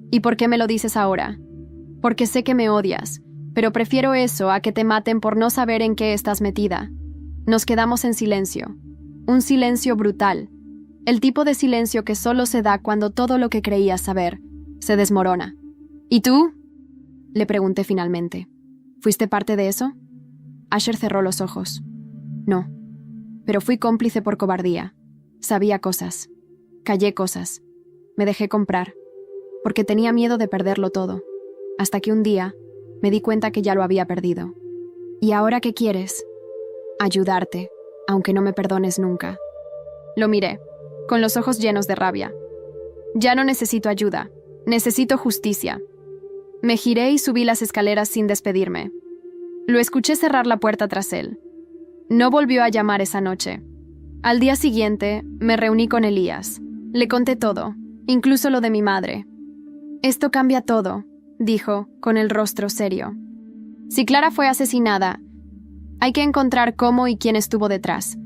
«¿Y por qué me lo dices ahora?». «Porque sé que me odias, pero prefiero eso a que te maten por no saber en qué estás metida». Nos quedamos en silencio. Un silencio brutal. El tipo de silencio que solo se da cuando todo lo que creías saber se desmorona. «¿Y tú?», le pregunté finalmente. «¿Fuiste parte de eso?». Asher cerró los ojos. «No, pero fui cómplice por cobardía. Sabía cosas. Callé cosas. Me dejé comprar. Porque tenía miedo de perderlo todo. Hasta que un día me di cuenta que ya lo había perdido. ¿Y ahora qué quieres?». «Ayudarte, aunque no me perdones nunca». Lo miré, con los ojos llenos de rabia. «Ya no necesito ayuda. Necesito justicia». Me giré y subí las escaleras sin despedirme. Lo escuché cerrar la puerta tras él. No volvió a llamar esa noche. Al día siguiente, me reuní con Elías. Le conté todo, incluso lo de mi madre. «Esto cambia todo», dijo, con el rostro serio. «Si Clara fue asesinada, hay que encontrar cómo y quién estuvo detrás.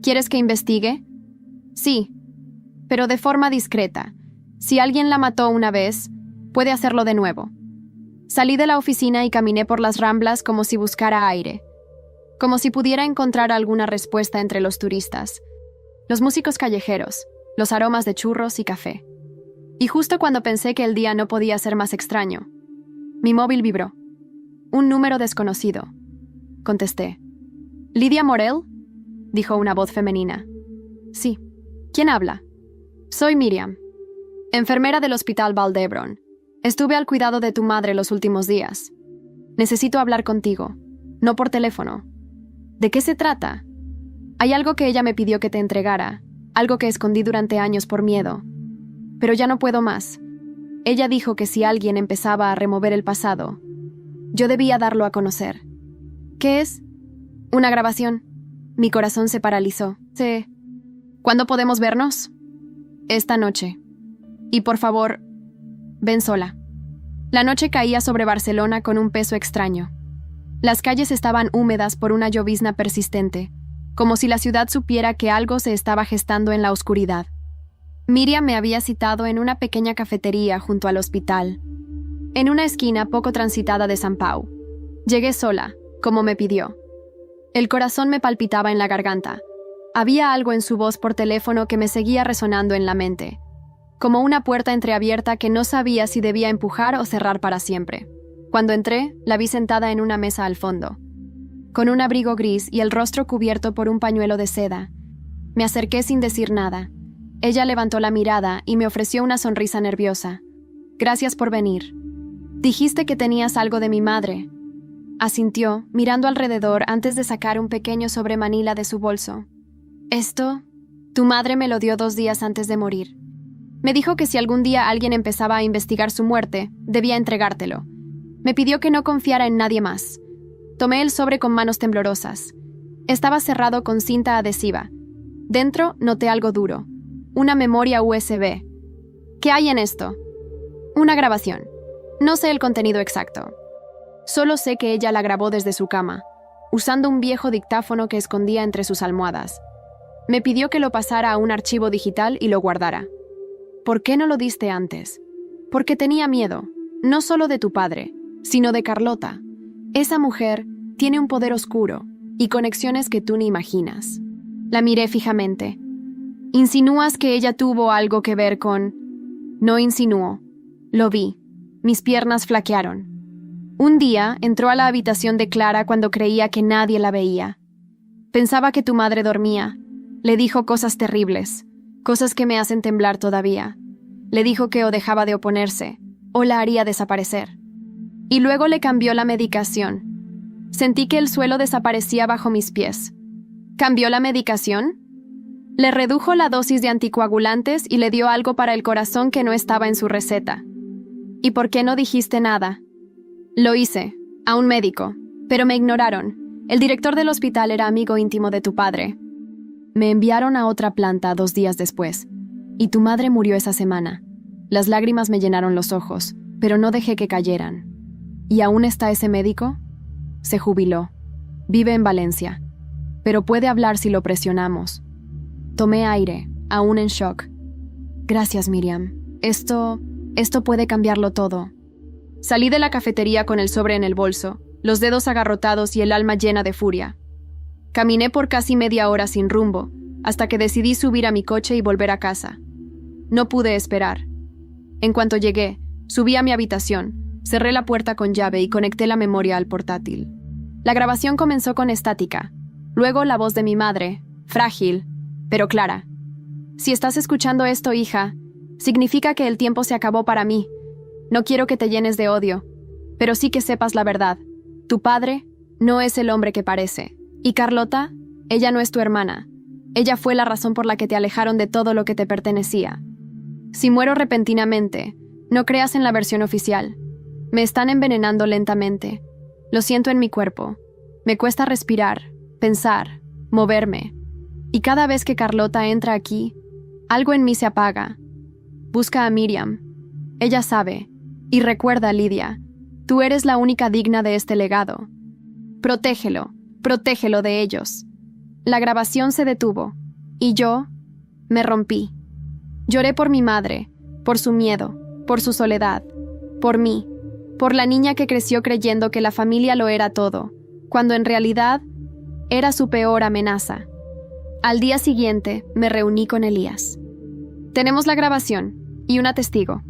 ¿Quieres que investigue?». «Sí, pero de forma discreta. Si alguien la mató una vez, puede hacerlo de nuevo». Salí de la oficina y caminé por las Ramblas como si buscara aire, como si pudiera encontrar alguna respuesta entre los turistas, los músicos callejeros, los aromas de churros y café. Y justo cuando pensé que el día no podía ser más extraño, mi móvil vibró. Un número desconocido. Contesté. ¿Lidia Morel?, dijo una voz femenina. Sí. ¿Quién habla? Soy Miriam, enfermera del Hospital Valdebron. Estuve al cuidado de tu madre los últimos días. Necesito hablar contigo, no por teléfono. ¿De qué se trata? Hay algo que ella me pidió que te entregara, algo que escondí durante años por miedo. Pero ya no puedo más. Ella dijo que si alguien empezaba a remover el pasado, yo debía darlo a conocer. ¿Qué es? Una grabación. Mi corazón se paralizó. ¿Cuándo podemos vernos? Esta noche. Y por favor, ven sola. La noche caía sobre Barcelona con un peso extraño. Las calles estaban húmedas por una llovizna persistente, como si la ciudad supiera que algo se estaba gestando en la oscuridad. Miriam me había citado en una pequeña cafetería junto al hospital, en una esquina poco transitada de San Pau. Llegué sola, como me pidió. El corazón me palpitaba en la garganta. Había algo en su voz por teléfono que me seguía resonando en la mente, como una puerta entreabierta que no sabía si debía empujar o cerrar para siempre. Cuando entré, la vi sentada en una mesa al fondo, con un abrigo gris y el rostro cubierto por un pañuelo de seda. Me acerqué sin decir nada. Ella levantó la mirada y me ofreció una sonrisa nerviosa. Gracias por venir. Dijiste que tenías algo de mi madre. Asintió, mirando alrededor antes de sacar un pequeño sobremanila de su bolso. Esto, tu madre me lo dio 2 días antes de morir. Me dijo que si algún día alguien empezaba a investigar su muerte, debía entregártelo. Me pidió que no confiara en nadie más. Tomé el sobre con manos temblorosas. Estaba cerrado con cinta adhesiva. Dentro noté algo duro. Una memoria USB. ¿Qué hay en esto? Una grabación. No sé el contenido exacto. Solo sé que ella la grabó desde su cama, usando un viejo dictáfono que escondía entre sus almohadas. Me pidió que lo pasara a un archivo digital y lo guardara. ¿Por qué no lo diste antes? Porque tenía miedo, no solo de tu padre, sino de Carlota. Esa mujer tiene un poder oscuro y conexiones que tú ni imaginas. La miré fijamente. ¿Insinúas que ella tuvo algo que ver con...? No insinúo. Lo vi. Mis piernas flaquearon. Un día entró a la habitación de Clara cuando creía que nadie la veía. Pensaba que tu madre dormía. Le dijo cosas terribles, cosas que me hacen temblar todavía. Le dijo que o dejaba de oponerse, o la haría desaparecer. Y luego le cambió la medicación. Sentí que el suelo desaparecía bajo mis pies. ¿Cambió la medicación? Le redujo la dosis de anticoagulantes y le dio algo para el corazón que no estaba en su receta. ¿Y por qué no dijiste nada? Lo hice, a un médico, pero me ignoraron. El director del hospital era amigo íntimo de tu padre. Me enviaron a otra planta 2 días después, y tu madre murió esa semana. Las lágrimas me llenaron los ojos, pero no dejé que cayeran. ¿Y aún está ese médico? Se jubiló. Vive en Valencia, pero puede hablar si lo presionamos. Tomé aire, aún en shock. Gracias, Miriam. Esto puede cambiarlo todo. Salí de la cafetería con el sobre en el bolso, los dedos agarrotados y el alma llena de furia. Caminé por casi media hora sin rumbo, hasta que decidí subir a mi coche y volver a casa. No pude esperar. En cuanto llegué, subí a mi habitación, cerré la puerta con llave y conecté la memoria al portátil. La grabación comenzó con estática, luego la voz de mi madre, frágil, pero clara. Si estás escuchando esto, hija, significa que el tiempo se acabó para mí. No quiero que te llenes de odio, pero sí que sepas la verdad. Tu padre no es el hombre que parece. Y Carlota, ella no es tu hermana. Ella fue la razón por la que te alejaron de todo lo que te pertenecía. Si muero repentinamente, no creas en la versión oficial. Me están envenenando lentamente. Lo siento en mi cuerpo. Me cuesta respirar, pensar, moverme. Y cada vez que Carlota entra aquí, algo en mí se apaga. Busca a Miriam. Ella sabe. Y recuerda, Lidia, tú eres la única digna de este legado. Protégelo de ellos. La grabación se detuvo, y yo me rompí. Lloré por mi madre, por su miedo, por su soledad, por mí. por la niña que creció creyendo que la familia lo era todo, cuando en realidad era su peor amenaza. Al día siguiente me reuní con Elías. Tenemos la grabación y una testigo.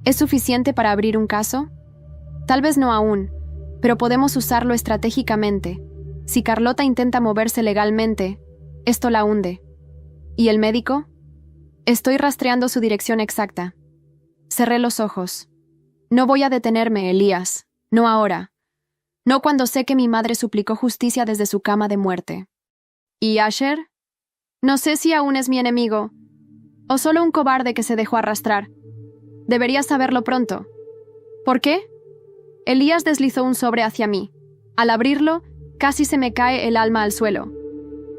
¿Es suficiente para abrir un caso? Tal vez no aún, pero podemos usarlo estratégicamente. Si Carlota intenta moverse legalmente, esto la hunde. ¿Y el médico? Estoy rastreando su dirección exacta. Cerré los ojos. No voy a detenerme, Elías. No ahora. No cuando sé que mi madre suplicó justicia desde su cama de muerte. ¿Y Asher? No sé si aún es mi enemigo, o solo un cobarde que se dejó arrastrar. Debería saberlo pronto. ¿Por qué? Elías deslizó un sobre hacia mí. Al abrirlo, casi se me cae el alma al suelo.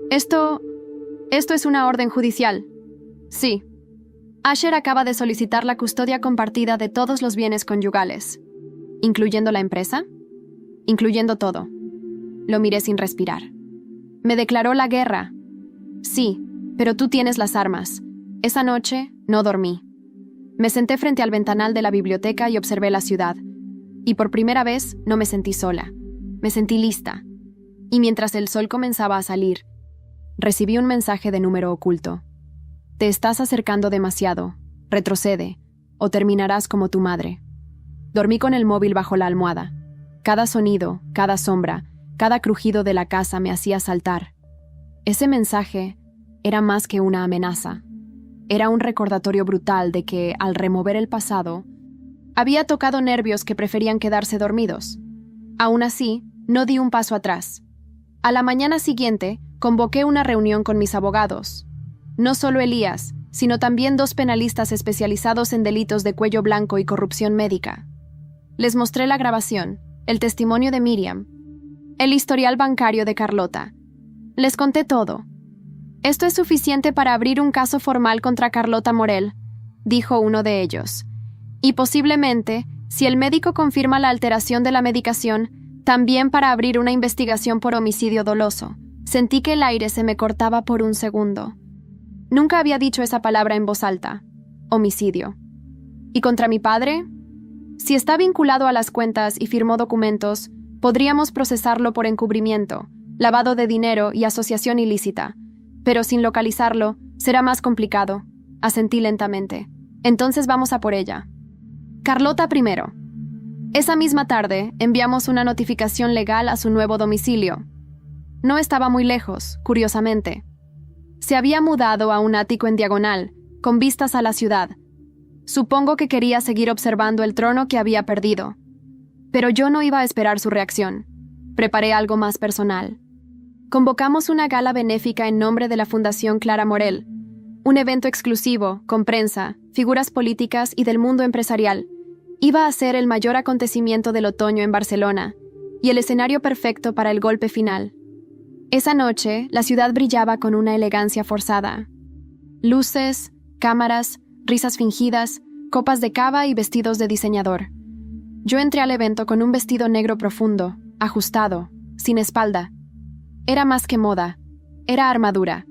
Esto es una orden judicial. Sí. Asher acaba de solicitar la custodia compartida de todos los bienes conyugales. ¿Incluyendo la empresa? Incluyendo todo. Lo miré sin respirar. Me declaró la guerra. Sí, pero tú tienes las armas. Esa noche no dormí. Me senté frente al ventanal de la biblioteca y observé la ciudad. Y por primera vez no me sentí sola. Me sentí lista. Y mientras el sol comenzaba a salir, recibí un mensaje de número oculto. Te estás acercando demasiado. Retrocede, o terminarás como tu madre. Dormí con el móvil bajo la almohada. Cada sonido, cada sombra, cada crujido de la casa me hacía saltar. Ese mensaje era más que una amenaza. Era un recordatorio brutal de que, al remover el pasado, había tocado nervios que preferían quedarse dormidos. Aún así, no di un paso atrás. A la mañana siguiente, convoqué una reunión con mis abogados. No solo Elías, sino también 2 penalistas especializados en delitos de cuello blanco y corrupción médica. Les mostré la grabación, el testimonio de Miriam, el historial bancario de Carlota. Les conté todo. Esto es suficiente para abrir un caso formal contra Carlota Morel, dijo uno de ellos. Y posiblemente, si el médico confirma la alteración de la medicación, también para abrir una investigación por homicidio doloso. Sentí que el aire se me cortaba por un segundo. Nunca había dicho esa palabra en voz alta. Homicidio. ¿Y contra mi padre? Si está vinculado a las cuentas y firmó documentos, podríamos procesarlo por encubrimiento, lavado de dinero y asociación ilícita. Pero sin localizarlo, será más complicado. Asentí lentamente. Entonces vamos a por ella. Carlota primero. Esa misma tarde, enviamos una notificación legal a su nuevo domicilio. No estaba muy lejos, curiosamente. Se había mudado a un ático en diagonal, con vistas a la ciudad. Supongo que quería seguir observando el trono que había perdido. Pero yo no iba a esperar su reacción. Preparé algo más personal. Convocamos una gala benéfica en nombre de la Fundación Clara Morel. Un evento exclusivo, con prensa, figuras políticas y del mundo empresarial. Iba a ser el mayor acontecimiento del otoño en Barcelona, y el escenario perfecto para el golpe final. Esa noche, la ciudad brillaba con una elegancia forzada. Luces, cámaras, risas fingidas, copas de cava y vestidos de diseñador. Yo entré al evento con un vestido negro profundo, ajustado, sin espalda. Era más que moda, era armadura.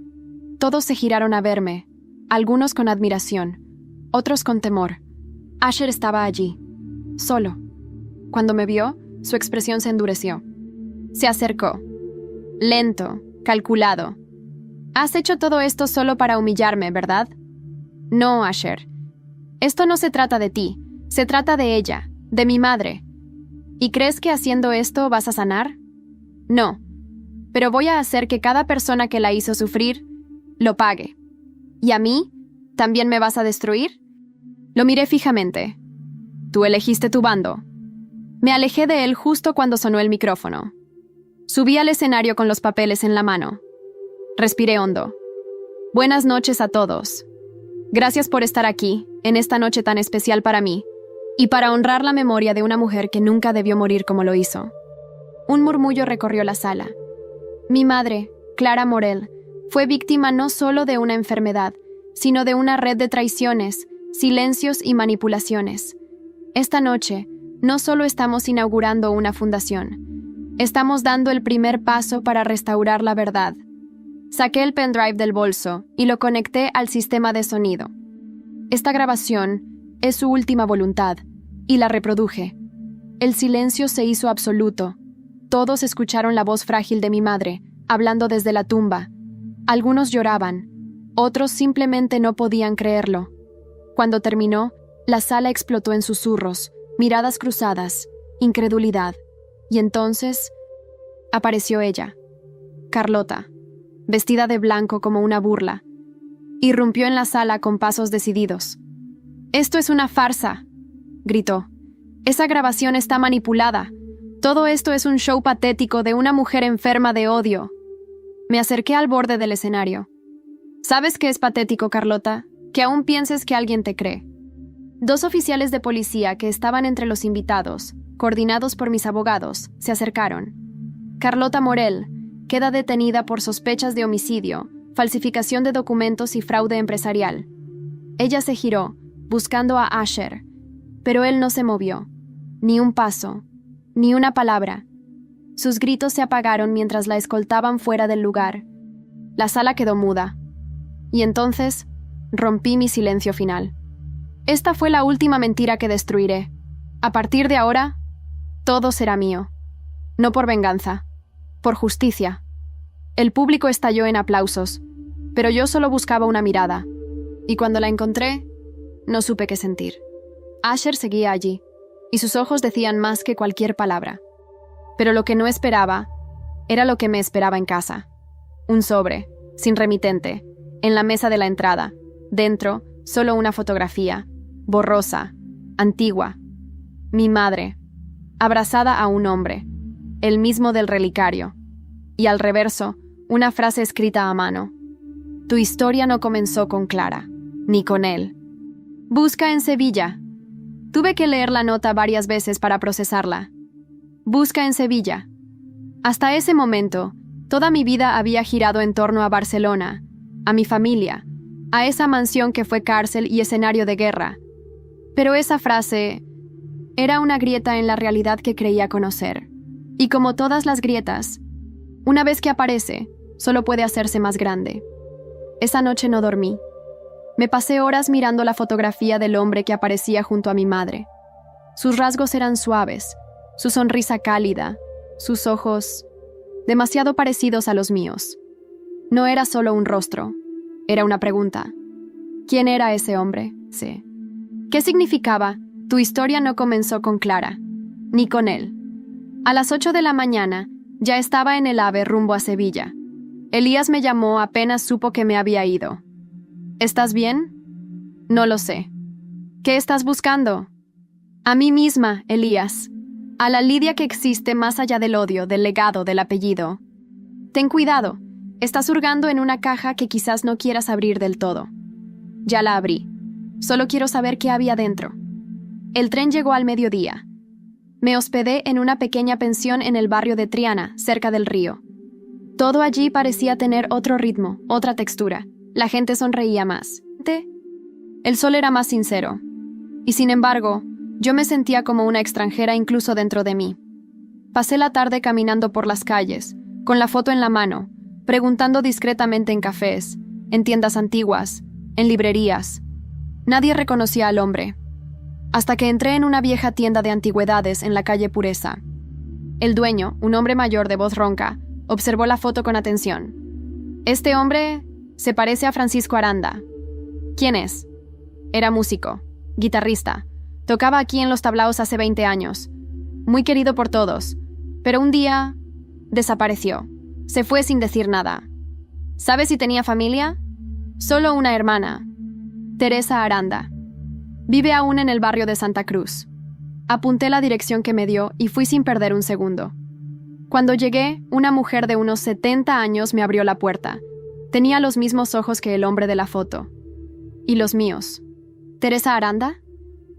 Todos se giraron a verme, algunos con admiración, otros con temor. Asher estaba allí, solo. Cuando me vio, su expresión se endureció. Se acercó. Lento, calculado. Has hecho todo esto solo para humillarme, ¿verdad? No, Asher. Esto no se trata de ti, se trata de ella, de mi madre. ¿Y crees que haciendo esto vas a sanar? No. Pero voy a hacer que cada persona que la hizo sufrir lo pague. ¿Y a mí? ¿También me vas a destruir? Lo miré fijamente. Tú elegiste tu bando. Me alejé de él justo cuando sonó el micrófono. Subí al escenario con los papeles en la mano. Respiré hondo. Buenas noches a todos. Gracias por estar aquí, en esta noche tan especial para mí, y para honrar la memoria de una mujer que nunca debió morir como lo hizo. Un murmullo recorrió la sala. Mi madre, Clara Morel, fue víctima no solo de una enfermedad, sino de una red de traiciones, silencios y manipulaciones. Esta noche, no solo estamos inaugurando una fundación, estamos dando el primer paso para restaurar la verdad. Saqué el pendrive del bolso y lo conecté al sistema de sonido. Esta grabación es su última voluntad, y la reproduje. El silencio se hizo absoluto. Todos escucharon la voz frágil de mi madre, hablando desde la tumba. Algunos lloraban, otros simplemente no podían creerlo. Cuando terminó, la sala explotó en susurros, miradas cruzadas, incredulidad. Y entonces apareció ella, Carlota, vestida de blanco como una burla. Irrumpió en la sala con pasos decididos. «¡Esto es una farsa!», gritó. «Esa grabación está manipulada. Todo esto es un show patético de una mujer enferma de odio». Me acerqué al borde del escenario. «¿Sabes qué es patético, Carlota? Que aún pienses que alguien te cree». Dos oficiales de policía que estaban entre los invitados, coordinados por mis abogados, se acercaron. Carlota Morel queda detenida por sospechas de homicidio, falsificación de documentos y fraude empresarial. Ella se giró, buscando a Asher, pero él no se movió. Ni un paso, ni una palabra. Sus gritos se apagaron mientras la escoltaban fuera del lugar. La sala quedó muda. Y entonces rompí mi silencio final. Esta fue la última mentira que destruiré. A partir de ahora, todo será mío. No por venganza, por justicia. El público estalló en aplausos, pero yo solo buscaba una mirada. Y cuando la encontré, no supe qué sentir. Asher seguía allí, y sus ojos decían más que cualquier palabra. Pero lo que no esperaba era lo que me esperaba en casa. Un sobre, sin remitente, en la mesa de la entrada. Dentro, solo una fotografía, borrosa, antigua. Mi madre, abrazada a un hombre, el mismo del relicario. Y al reverso, una frase escrita a mano. Tu historia no comenzó con Clara, ni con él. Busca en Sevilla. Tuve que leer la nota varias veces para procesarla. Busca en Sevilla. Hasta ese momento, toda mi vida había girado en torno a Barcelona, a mi familia, a esa mansión que fue cárcel y escenario de guerra. Pero esa frase era una grieta en la realidad que creía conocer. Y como todas las grietas, una vez que aparece, solo puede hacerse más grande. Esa noche no dormí. Me pasé horas mirando la fotografía del hombre que aparecía junto a mi madre. Sus rasgos eran suaves, su sonrisa cálida, sus ojos demasiado parecidos a los míos. No era solo un rostro, era una pregunta. ¿Quién era ese hombre? Sí. ¿Qué significaba? Tu historia no comenzó con Clara, ni con él. A las 8 de la mañana, ya estaba en el AVE rumbo a Sevilla. Elías me llamó apenas supo que me había ido. ¿Estás bien? No lo sé. ¿Qué estás buscando? A mí misma, Elías. A la Lidia que existe más allá del odio, del legado, del apellido. Ten cuidado. Estás hurgando en una caja que quizás no quieras abrir del todo. Ya la abrí. Solo quiero saber qué había dentro. El tren llegó al mediodía. Me hospedé en una pequeña pensión en el barrio de Triana, cerca del río. Todo allí parecía tener otro ritmo, otra textura. La gente sonreía más. El sol era más sincero. Y sin embargo, yo me sentía como una extranjera incluso dentro de mí. Pasé la tarde caminando por las calles, con la foto en la mano, preguntando discretamente en cafés, en tiendas antiguas, en librerías. Nadie reconocía al hombre. Hasta que entré en una vieja tienda de antigüedades en la calle Pureza. El dueño, un hombre mayor de voz ronca, observó la foto con atención. Este hombre se parece a Francisco Aranda. ¿Quién es? Era músico, guitarrista. Tocaba aquí en los tablaos hace 20 años. Muy querido por todos. Pero un día desapareció. Se fue sin decir nada. ¿Sabes si tenía familia? Solo una hermana, Teresa Aranda. Vive aún en el barrio de Santa Cruz. Apunté la dirección que me dio y fui sin perder un segundo. Cuando llegué, una mujer de unos 70 años me abrió la puerta. Tenía los mismos ojos que el hombre de la foto. ¿Y los míos? ¿Teresa Aranda?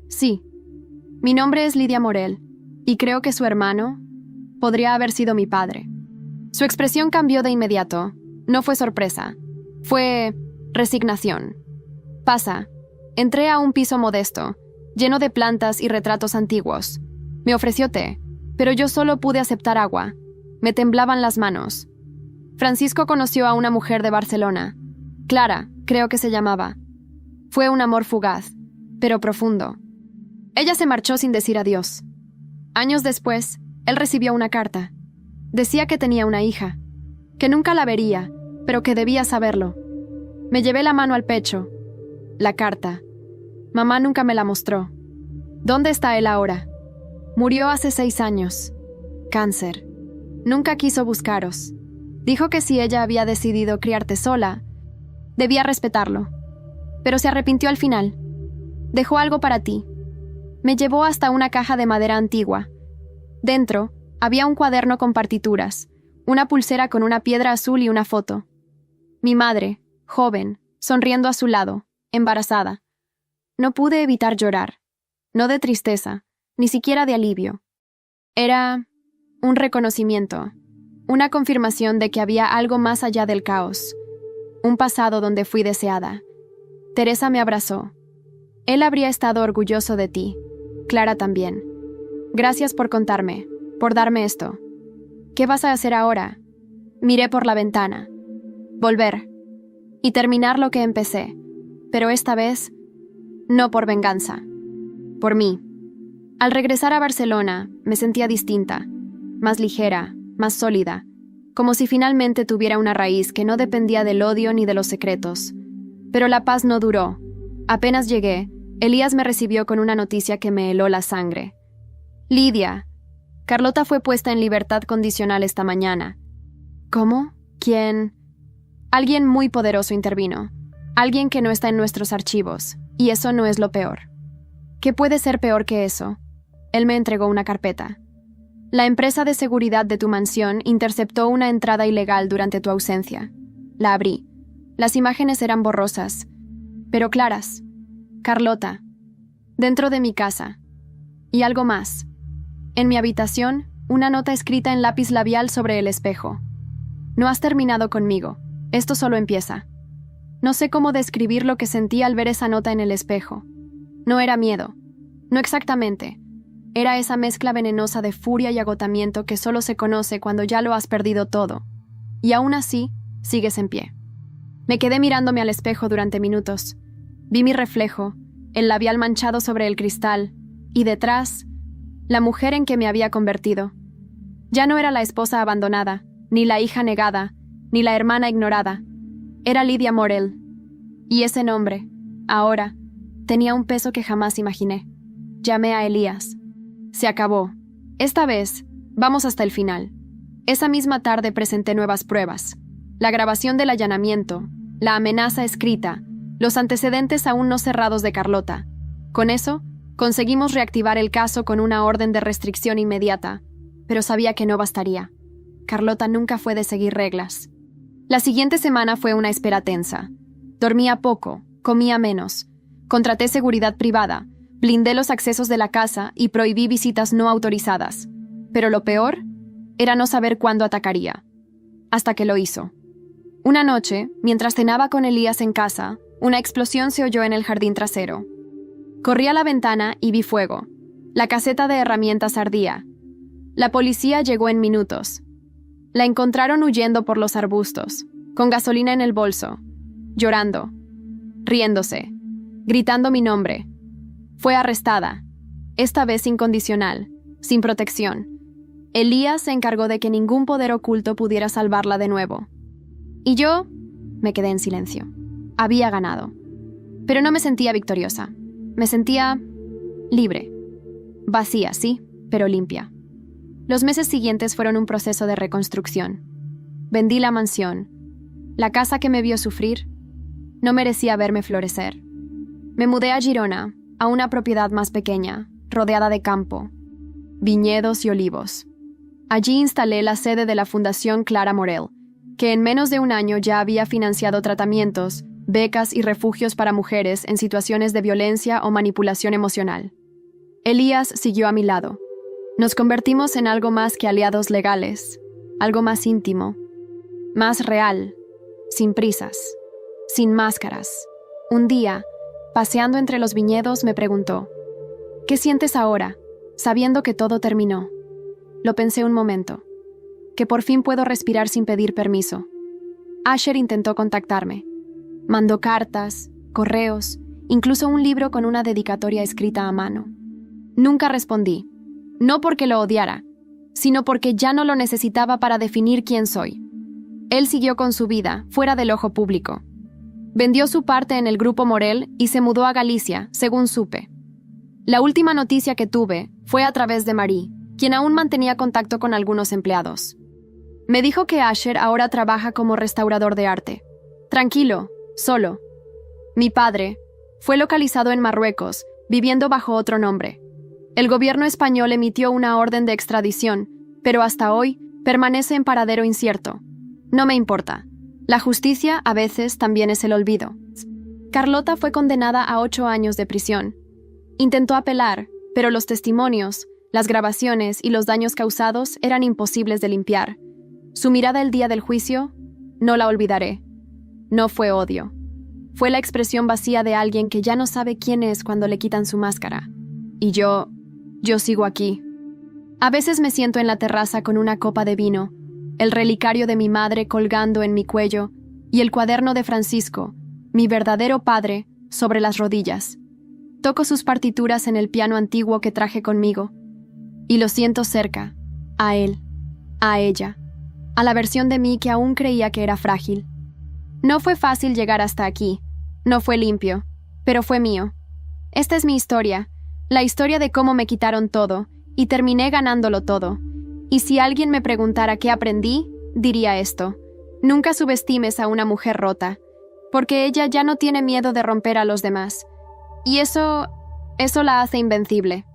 Sí. Mi nombre es Lidia Morel, y creo que su hermano podría haber sido mi padre. Su expresión cambió de inmediato. No fue sorpresa. Fue resignación. Pasa. Entré a un piso modesto, lleno de plantas y retratos antiguos. Me ofreció té, pero yo solo pude aceptar agua. Me temblaban las manos. Francisco conoció a una mujer de Barcelona. Clara, creo que se llamaba. Fue un amor fugaz, pero profundo. Ella se marchó sin decir adiós. Años después, él recibió una carta. Decía que tenía una hija, que nunca la vería, pero que debía saberlo. Me llevé la mano al pecho. La carta. Mamá nunca me la mostró. ¿Dónde está él ahora? Murió hace 6 años. Cáncer. Nunca quiso buscaros. Dijo que si ella había decidido criarte sola, debía respetarlo. Pero se arrepintió al final. Dejó algo para ti. Me llevó hasta una caja de madera antigua. Dentro había un cuaderno con partituras, una pulsera con una piedra azul y una foto. Mi madre, joven, sonriendo a su lado, embarazada. No pude evitar llorar. No de tristeza, ni siquiera de alivio. Era un reconocimiento, una confirmación de que había algo más allá del caos. Un pasado donde fui deseada. Teresa me abrazó. Él habría estado orgulloso de ti. Clara también. Gracias por contarme, por darme esto. ¿Qué vas a hacer ahora? Miré por la ventana. Volver. Y terminar lo que empecé. Pero esta vez, no por venganza. Por mí. Al regresar a Barcelona, me sentía distinta. Más ligera, más sólida. Como si finalmente tuviera una raíz que no dependía del odio ni de los secretos. Pero la paz no duró. Apenas llegué, Elías me recibió con una noticia que me heló la sangre. Lidia. Carlota fue puesta en libertad condicional esta mañana. ¿Cómo? ¿Quién? Alguien muy poderoso intervino. Alguien que no está en nuestros archivos. Y eso no es lo peor. ¿Qué puede ser peor que eso? Él me entregó una carpeta. La empresa de seguridad de tu mansión interceptó una entrada ilegal durante tu ausencia. La abrí. Las imágenes eran borrosas, pero claras. Carlota. Dentro de mi casa. Y algo más. En mi habitación, una nota escrita en lápiz labial sobre el espejo. No has terminado conmigo. Esto solo empieza. No sé cómo describir lo que sentí al ver esa nota en el espejo. No era miedo. No exactamente. Era esa mezcla venenosa de furia y agotamiento que solo se conoce cuando ya lo has perdido todo. Y aún así, sigues en pie. Me quedé mirándome al espejo durante minutos. Vi mi reflejo, el labial manchado sobre el cristal, y detrás, la mujer en que me había convertido. Ya no era la esposa abandonada, ni la hija negada, ni la hermana ignorada. Era Lidia Morel. Y ese nombre, ahora, tenía un peso que jamás imaginé. Llamé a Elías. Se acabó. Esta vez, vamos hasta el final. Esa misma tarde presenté nuevas pruebas. La grabación del allanamiento, la amenaza escrita, los antecedentes aún no cerrados de Carlota. Con eso, conseguimos reactivar el caso con una orden de restricción inmediata, pero sabía que no bastaría. Carlota nunca fue de seguir reglas. La siguiente semana fue una espera tensa. Dormía poco, comía menos. Contraté seguridad privada, blindé los accesos de la casa y prohibí visitas no autorizadas. Pero lo peor era no saber cuándo atacaría. Hasta que lo hizo. Una noche, mientras cenaba con Elías en casa, una explosión se oyó en el jardín trasero. Corrí a la ventana y vi fuego. La caseta de herramientas ardía. La policía llegó en minutos. La encontraron huyendo por los arbustos, con gasolina en el bolso, llorando, riéndose, gritando mi nombre. Fue arrestada, esta vez incondicional, sin protección. Elías se encargó de que ningún poder oculto pudiera salvarla de nuevo. Y yo me quedé en silencio. Había ganado. Pero no me sentía victoriosa. Me sentía libre. Vacía, sí, pero limpia. Los meses siguientes fueron un proceso de reconstrucción. Vendí la mansión. La casa que me vio sufrir no merecía verme florecer. Me mudé a Girona, a una propiedad más pequeña, rodeada de campo, viñedos y olivos. Allí instalé la sede de la Fundación Clara Morel, que en menos de un año ya había financiado tratamientos, becas y refugios para mujeres en situaciones de violencia o manipulación emocional. Elías siguió a mi lado. Nos convertimos en algo más que aliados legales, algo más íntimo, más real, sin prisas, sin máscaras. Un día, paseando entre los viñedos, me preguntó, ¿qué sientes ahora, sabiendo que todo terminó? Lo pensé un momento, que por fin puedo respirar sin pedir permiso. Asher intentó contactarme. Mandó cartas, correos, incluso un libro con una dedicatoria escrita a mano. Nunca respondí. no porque lo odiara, sino porque ya no lo necesitaba para definir quién soy. Él siguió con su vida, fuera del ojo público. Vendió su parte en el Grupo Morel y se mudó a Galicia, según supe. La última noticia que tuve fue a través de Marie, quien aún mantenía contacto con algunos empleados. Me dijo que Asher ahora trabaja como restaurador de arte. Tranquilo, solo. Mi padre fue localizado en Marruecos, viviendo bajo otro nombre. El gobierno español emitió una orden de extradición, pero hasta hoy permanece en paradero incierto. No me importa. La justicia a veces también es el olvido. Carlota fue condenada a 8 años de prisión. Intentó apelar, pero los testimonios, las grabaciones y los daños causados eran imposibles de limpiar. Su mirada el día del juicio, no la olvidaré. No fue odio. Fue la expresión vacía de alguien que ya no sabe quién es cuando le quitan su máscara. Y yo sigo aquí. A veces me siento en la terraza con una copa de vino, el relicario de mi madre colgando en mi cuello y el cuaderno de Francisco, mi verdadero padre, sobre las rodillas. Toco sus partituras en el piano antiguo que traje conmigo y lo siento cerca, a él, a ella, a la versión de mí que aún creía que era frágil. No fue fácil llegar hasta aquí, no fue limpio, pero fue mío. Esta es mi historia, la historia de cómo me quitaron todo y terminé ganándolo todo. Y si alguien me preguntara qué aprendí, diría esto: nunca subestimes a una mujer rota, porque ella ya no tiene miedo de romper a los demás. Y eso la hace invencible.